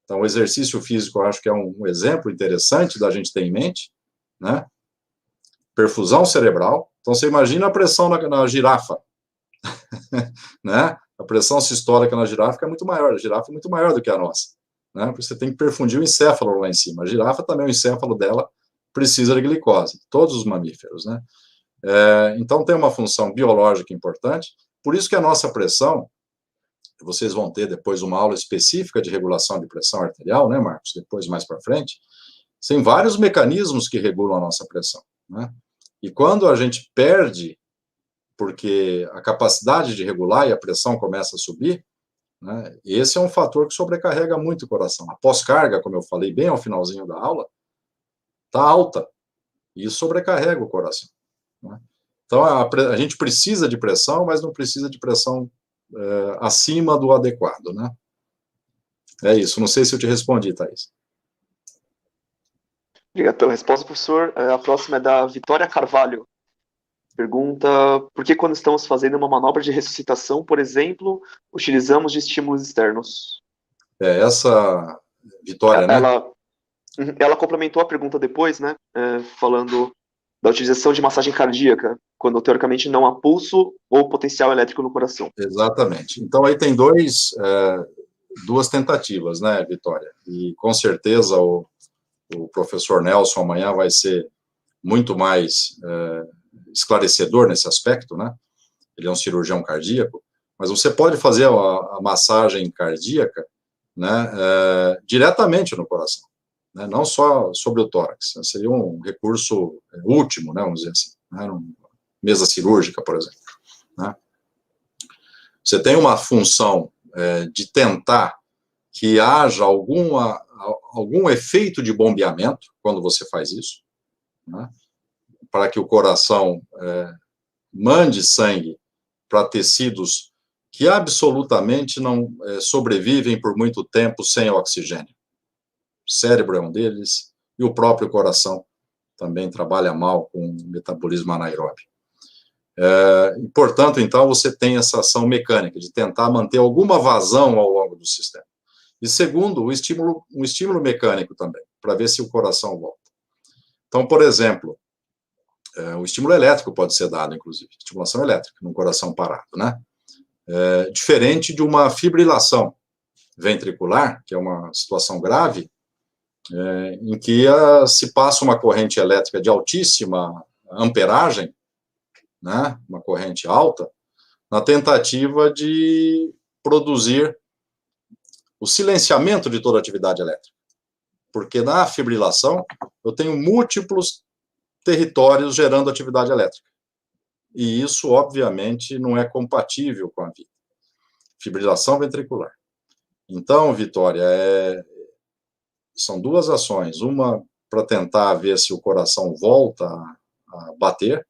Então, o exercício físico, eu acho que é um exemplo interessante da gente ter em mente, né? Perfusão cerebral. Então, você imagina a pressão na girafa, né? A pressão sistólica na girafa é muito maior. A girafa é muito maior do que a nossa, né? Porque você tem que perfundir o encéfalo lá em cima. A girafa também, o encéfalo dela precisa de glicose. Todos os mamíferos, né? Então, tem uma função biológica importante. Por isso que a nossa pressão, vocês vão ter depois uma aula específica de regulação de pressão arterial, né, Marcos? Depois, mais para frente. Tem vários mecanismos que regulam a nossa pressão, né? E quando a gente perde, porque a capacidade de regular e a pressão começa a subir, né, esse é um fator que sobrecarrega muito o coração. A pós-carga, como eu falei bem ao finalzinho da aula, está alta, e isso sobrecarrega o coração, né? Então, a gente precisa de pressão, mas não precisa de pressão acima do adequado, né? É isso. Não sei se eu te respondi, Thaís. Obrigado pela resposta, professor. A próxima é da Vitória Carvalho. Pergunta: por que quando estamos fazendo uma manobra de ressuscitação, por exemplo, utilizamos de estímulos externos? Essa Vitória, né? Ela complementou a pergunta depois, né? Falando da utilização de massagem cardíaca, quando teoricamente não há pulso ou potencial elétrico no coração. Exatamente. Então, aí tem duas tentativas, né, Vitória? E, com certeza, o professor Nelson amanhã vai ser muito mais esclarecedor nesse aspecto, né? Ele é um cirurgião cardíaco, mas você pode fazer a massagem cardíaca, né, diretamente no coração, né, não só sobre o tórax. Seria um recurso último, né, vamos dizer assim, né, numa mesa cirúrgica, por exemplo, né? Você tem uma função de tentar que haja algum efeito de bombeamento quando você faz isso, né, para que o coração mande sangue para tecidos que absolutamente não sobrevivem por muito tempo sem oxigênio. O cérebro é um deles, e o próprio coração também trabalha mal com o metabolismo anaeróbio. E, portanto, então, você tem essa ação mecânica de tentar manter alguma vazão ao longo do sistema. E, segundo, um estímulo mecânico também, para ver se o coração volta. Então, por exemplo, o estímulo elétrico pode ser dado, inclusive, estimulação elétrica, num coração parado, né? Diferente de uma fibrilação ventricular, que é uma situação grave, em que se passa uma corrente elétrica de altíssima amperagem, né, uma corrente alta, na tentativa de produzir o silenciamento de toda a atividade elétrica. Porque na fibrilação, eu tenho múltiplos territórios gerando atividade elétrica. E isso, obviamente, não é compatível com a vida. Fibrilação ventricular. Então, Vitória, são duas ações. Uma para tentar ver se o coração volta a bater,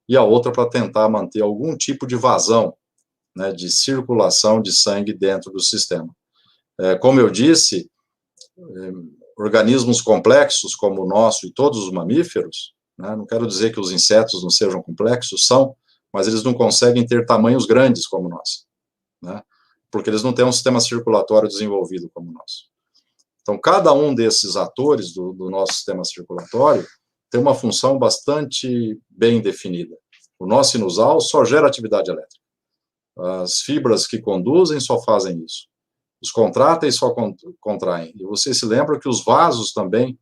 e a outra para tentar manter algum tipo de vazão, né, de circulação de sangue dentro do sistema. Como eu disse, organismos complexos como o nosso e todos os mamíferos, né, não quero dizer que os insetos não sejam complexos, são, mas eles não conseguem ter tamanhos grandes como nós, né, porque eles não têm um sistema circulatório desenvolvido como o nosso. Então, cada um desses atores do nosso sistema circulatório tem uma função bastante bem definida. O nó sinusal só gera atividade elétrica. As fibras que conduzem só fazem isso. Os contráteis só contraem. E você se lembra que os vasos também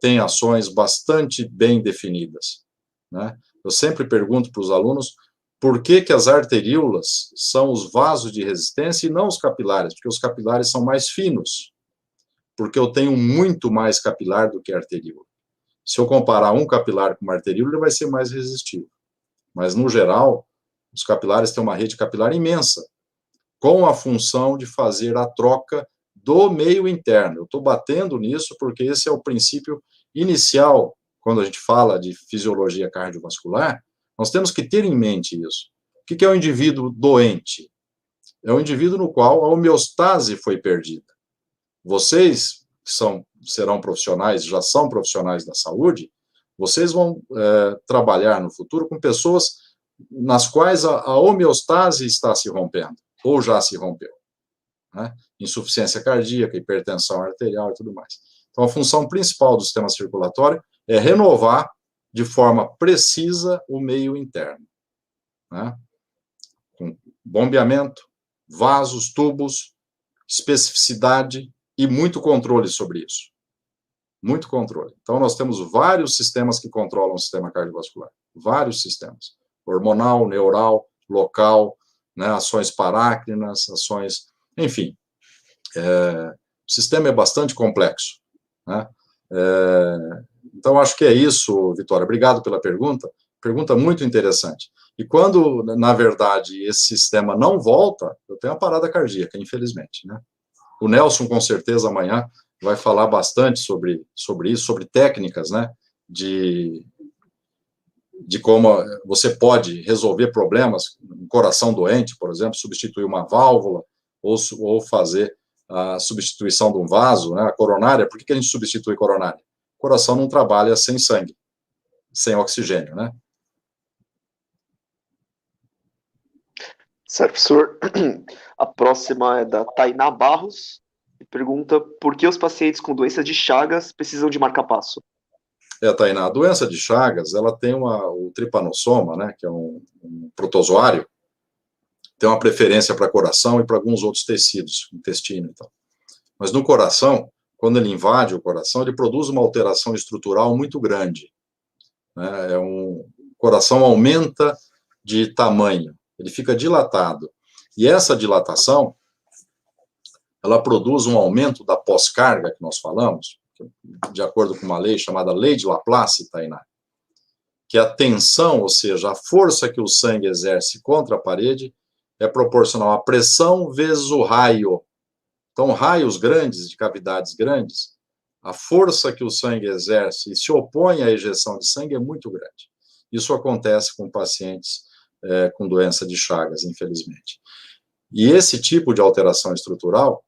têm ações bastante bem definidas, né? Eu sempre pergunto para os alunos por que as arteríolas são os vasos de resistência e não os capilares, porque os capilares são mais finos, porque eu tenho muito mais capilar do que arteríola. Se eu comparar um capilar com uma arteríola, ele vai ser mais resistivo. Mas, no geral, os capilares têm uma rede capilar imensa, com a função de fazer a troca do meio interno. Eu estou batendo nisso porque esse é o princípio inicial, quando a gente fala de fisiologia cardiovascular, nós temos que ter em mente isso. O que é o indivíduo doente? É um indivíduo no qual a homeostase foi perdida. Vocês, que serão profissionais, já são profissionais da saúde, vocês vão trabalhar no futuro com pessoas nas quais a homeostase está se rompendo. ou já se rompeu, né? Insuficiência cardíaca, hipertensão arterial e tudo mais. Então, a função principal do sistema circulatório é renovar de forma precisa o meio interno, né? Com bombeamento, vasos, tubos, especificidade e muito controle sobre isso. Muito controle. Então, nós temos vários sistemas que controlam o sistema cardiovascular. Vários sistemas. Hormonal, neural, local, né, ações parácrinas, ações... Enfim, o sistema é bastante complexo, né? Então, acho que é isso, Vitória. Obrigado pela pergunta. Pergunta muito interessante. E quando, na verdade, esse sistema não volta, eu tenho uma parada cardíaca, infelizmente, né? O Nelson, com certeza, amanhã vai falar bastante sobre isso, sobre técnicas, né, de como você pode resolver problemas, um coração doente, por exemplo, substituir uma válvula, ou fazer a substituição de um vaso, né, a coronária. Por que a gente substitui coronária? O coração não trabalha sem sangue, sem oxigênio, né? Certo, professor. A próxima é da Tainá Barros, e pergunta por que os pacientes com doenças de Chagas precisam de marca-passo? Tainá, a doença de Chagas, ela tem o tripanossoma, né, que é um protozoário, tem uma preferência para coração e para alguns outros tecidos, intestino e tal. Mas no coração, quando ele invade o coração, ele produz uma alteração estrutural muito grande, né? O coração aumenta de tamanho, ele fica dilatado. E essa dilatação, ela produz um aumento da pós-carga, que nós falamos, de acordo com uma lei chamada Lei de Laplace, Tainá, que a tensão, ou seja, a força que o sangue exerce contra a parede, é proporcional à pressão vezes o raio. Então, raios grandes, de cavidades grandes, a força que o sangue exerce e se opõe à ejeção de sangue é muito grande. Isso acontece com pacientes com doença de Chagas, infelizmente. E esse tipo de alteração estrutural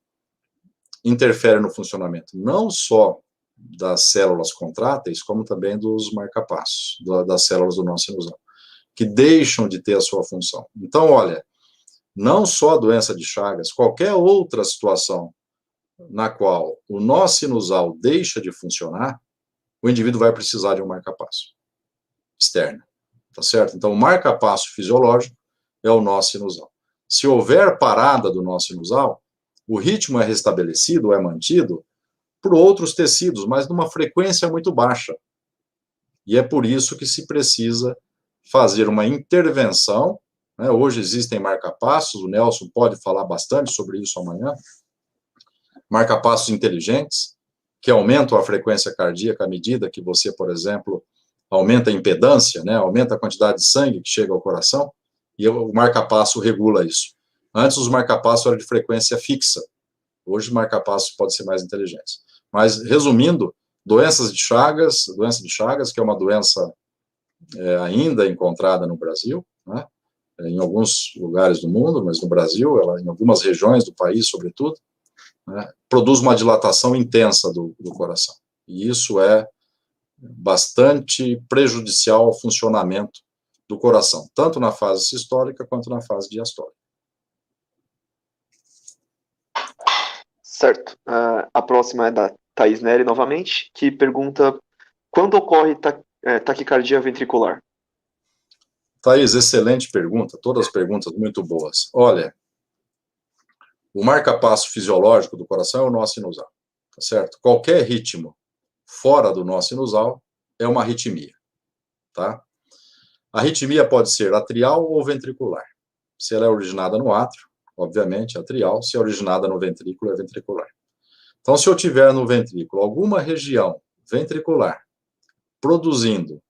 interfere no funcionamento não só das células contráteis, como também dos marcapassos, das células do nó sinusal, que deixam de ter a sua função. Então, olha, não só a doença de Chagas, qualquer outra situação na qual o nó sinusal deixa de funcionar, o indivíduo vai precisar de um marcapasso externo, tá certo? Então, o marcapasso fisiológico é o nó sinusal. Se houver parada do nó sinusal, o ritmo é restabelecido, é mantido por outros tecidos, mas numa frequência muito baixa. E é por isso que se precisa fazer uma intervenção, né? Hoje existem marcapassos, o Nelson pode falar bastante sobre isso amanhã, marcapassos inteligentes, que aumentam a frequência cardíaca à medida que você, por exemplo, aumenta a impedância, né? Aumenta a quantidade de sangue que chega ao coração, e o marcapasso regula isso. Antes, os marcapassos eram de frequência fixa. Hoje, marcapassos podem ser mais inteligentes. Mas, resumindo, doença de Chagas, que é uma doença ainda encontrada no Brasil, né? Em alguns lugares do mundo, mas no Brasil, em algumas regiões do país, sobretudo, né? Produz uma dilatação intensa do coração. E isso é bastante prejudicial ao funcionamento do coração, tanto na fase sistólica quanto na fase diastólica. Certo. A próxima é da Thaís Neri, novamente, que pergunta quando ocorre taquicardia ventricular? Thaís, excelente pergunta, todas as perguntas muito boas. Olha, o marcapasso fisiológico do coração é o nó sinusal, tá certo? Qualquer ritmo fora do nó sinusal é uma arritmia, tá? A arritmia pode ser atrial ou ventricular. Se ela é originada no átrio, obviamente, é atrial. Se é originada no ventrículo, é ventricular. Então, se eu tiver no ventrículo alguma região ventricular produzindo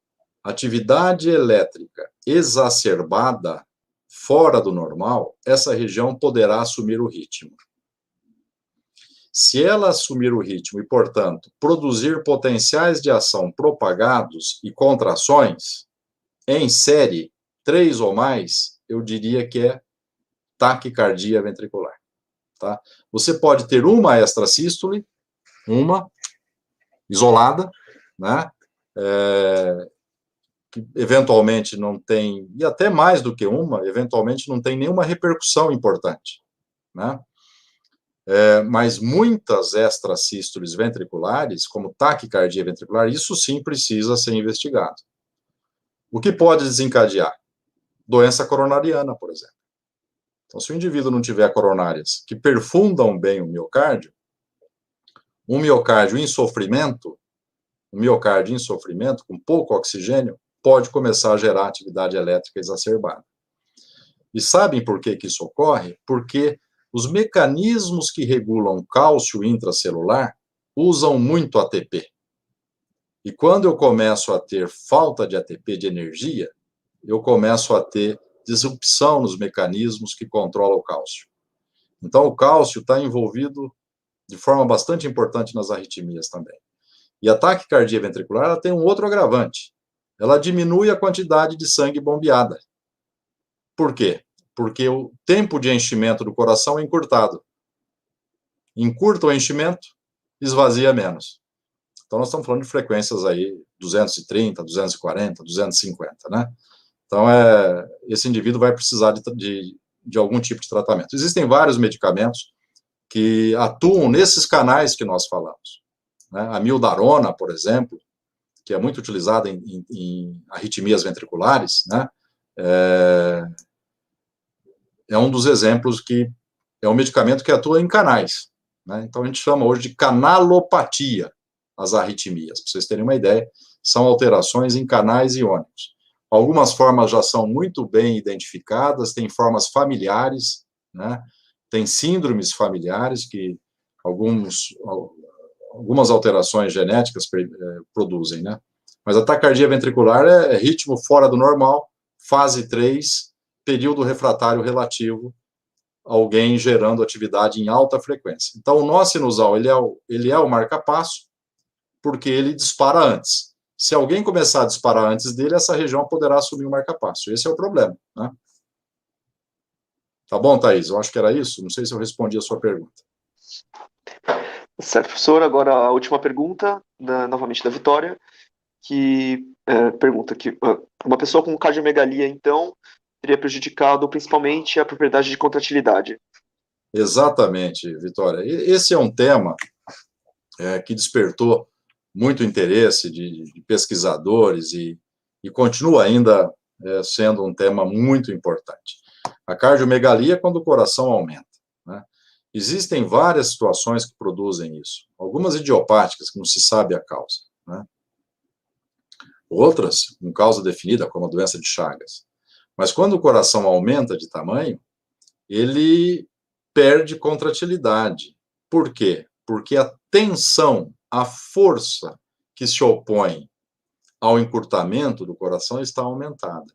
atividade elétrica exacerbada fora do normal, essa região poderá assumir o ritmo. Se ela assumir o ritmo e, portanto, produzir potenciais de ação propagados e contrações em série, 3 ou mais, eu diria que é taquicardia ventricular. Tá? Você pode ter uma extrasístole, uma isolada, né? que eventualmente não tem, e até mais do que uma, eventualmente não tem nenhuma repercussão importante, né? Mas muitas extrasístoles ventriculares, como taquicardia ventricular, isso sim precisa ser investigado. O que pode desencadear? Doença coronariana, por exemplo. Então, se o indivíduo não tiver coronárias que perfundam bem o miocárdio, um miocárdio em sofrimento, com pouco oxigênio, pode começar a gerar atividade elétrica exacerbada. E sabem por que isso ocorre? Porque os mecanismos que regulam cálcio intracelular usam muito ATP. E quando eu começo a ter falta de ATP, de energia, eu começo a ter disrupção nos mecanismos que controlam o cálcio. Então, o cálcio está envolvido de forma bastante importante nas arritmias também. E a taquicardia ventricular ela tem um outro agravante. Ela diminui a quantidade de sangue bombeada. Por quê? Porque o tempo de enchimento do coração é encurtado. Encurta o enchimento, esvazia menos. Então, nós estamos falando de frequências aí 230, 240, 250, né? Então, esse indivíduo vai precisar de algum tipo de tratamento. Existem vários medicamentos que atuam nesses canais que nós falamos, né? A mildarona, por exemplo, que é muito utilizada em arritmias ventriculares, né? É um dos exemplos que é um medicamento que atua em canais, né? Então, a gente chama hoje de canalopatia as arritmias. Para vocês terem uma ideia, são alterações em canais iônicos. Algumas formas já são muito bem identificadas, tem formas familiares, né? Tem síndromes familiares que algumas alterações genéticas produzem, né? Mas a taquicardia ventricular é ritmo fora do normal, fase 3, período refratário relativo, alguém gerando atividade em alta frequência. Então, o nó sinusal, ele é o marca-passo, porque ele dispara antes. Se alguém começar a disparar antes dele, essa região poderá assumir o marca-passo. Esse é o problema, né? Tá bom, Thaís? Eu acho que era isso. Não sei se eu respondi a sua pergunta. Certo, professor. Agora a última pergunta, novamente da Vitória, que pergunta que uma pessoa com cardiomegalia, então, teria prejudicado principalmente a propriedade de contratilidade. Exatamente, Vitória. Esse é um tema que despertou muito interesse de pesquisadores e continua ainda sendo um tema muito importante. A cardiomegalia é quando o coração aumenta, né? Existem várias situações que produzem isso. Algumas idiopáticas, que não se sabe a causa, né? Outras, com causa definida, como a doença de Chagas. Mas quando o coração aumenta de tamanho, ele perde contratilidade. Por quê? Porque a tensão, a força que se opõe ao encurtamento do coração está aumentada.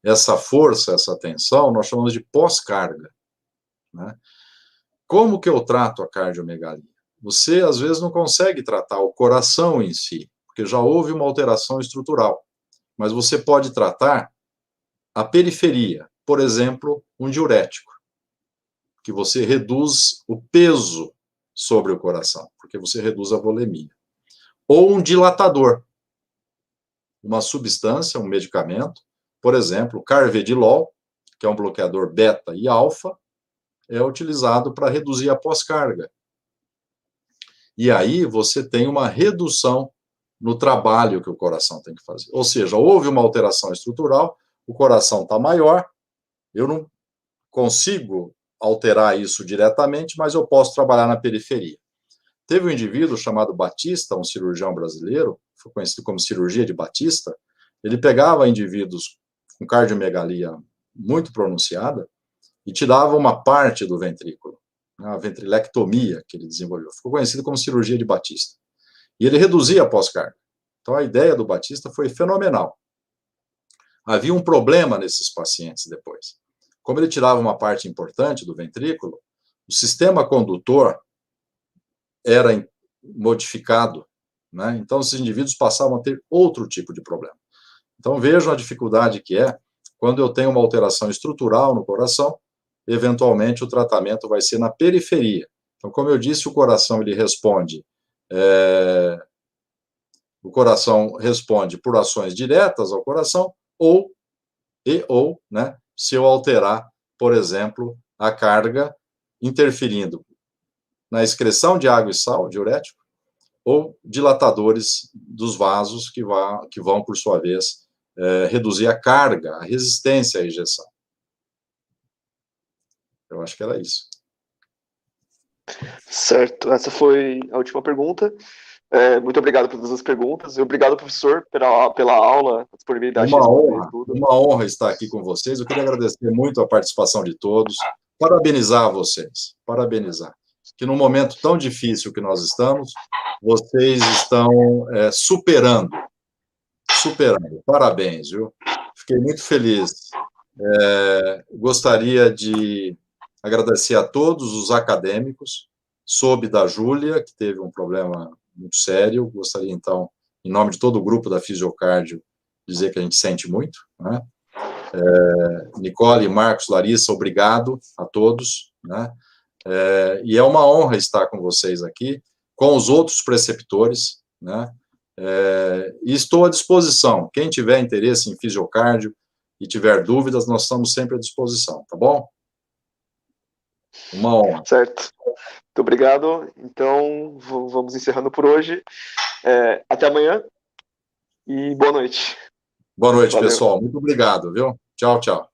Essa força, essa tensão, nós chamamos de pós-carga, né? Como que eu trato a cardiomegalia? Você, às vezes, não consegue tratar o coração em si, porque já houve uma alteração estrutural. Mas você pode tratar a periferia, por exemplo, um diurético, que você reduz o peso sobre o coração, porque você reduz a volemia. Ou um dilatador, uma substância, um medicamento, por exemplo, carvedilol, que é um bloqueador beta e alfa, é utilizado para reduzir a pós-carga. E aí você tem uma redução no trabalho que o coração tem que fazer. Ou seja, houve uma alteração estrutural, o coração está maior, eu não consigo alterar isso diretamente, mas eu posso trabalhar na periferia. Teve um indivíduo chamado Batista, um cirurgião brasileiro, foi conhecido como cirurgia de Batista. Ele pegava indivíduos com cardiomegalia muito pronunciada e tirava uma parte do ventrículo, a ventrilectomia que ele desenvolveu. Ficou conhecido como cirurgia de Batista. E ele reduzia a pós-carga. Então, a ideia do Batista foi fenomenal. Havia um problema nesses pacientes depois. Como ele tirava uma parte importante do ventrículo, o sistema condutor era modificado, né? Então, esses indivíduos passavam a ter outro tipo de problema. Então, vejam a dificuldade que é quando eu tenho uma alteração estrutural no coração, eventualmente o tratamento vai ser na periferia. Então, como eu disse, o coração ele responde O coração responde por ações diretas ao coração ou, né, se eu alterar, por exemplo, a carga interferindo na excreção de água e sal, diurético, ou dilatadores dos vasos que vão, por sua vez, reduzir a carga, a resistência à injeção. Eu acho que era isso. Certo, essa foi a última pergunta. Muito obrigado por todas as perguntas e obrigado, professor, pela aula, a disponibilidade de responder tudo. Uma honra estar aqui com vocês. Eu queria agradecer muito a participação de todos, parabenizar vocês, parabenizar. Que num momento tão difícil que nós estamos, vocês estão superando. Parabéns, viu? Fiquei muito feliz. Gostaria de agradecer a todos os acadêmicos, soube da Júlia, que teve um problema muito sério. Gostaria, então, em nome de todo o grupo da Fisiocardio, dizer que a gente sente muito, né? Nicole, Marcos, Larissa, obrigado a todos, né? E é uma honra estar com vocês aqui, com os outros preceptores, né? E estou à disposição. Quem tiver interesse em fisiocardio e tiver dúvidas, nós estamos sempre à disposição, tá bom? Uma honra. Certo. Muito obrigado. Então, vamos encerrando por hoje. Até amanhã e boa noite. Boa noite, Valeu. pessoal. Muito obrigado, viu? Tchau, tchau.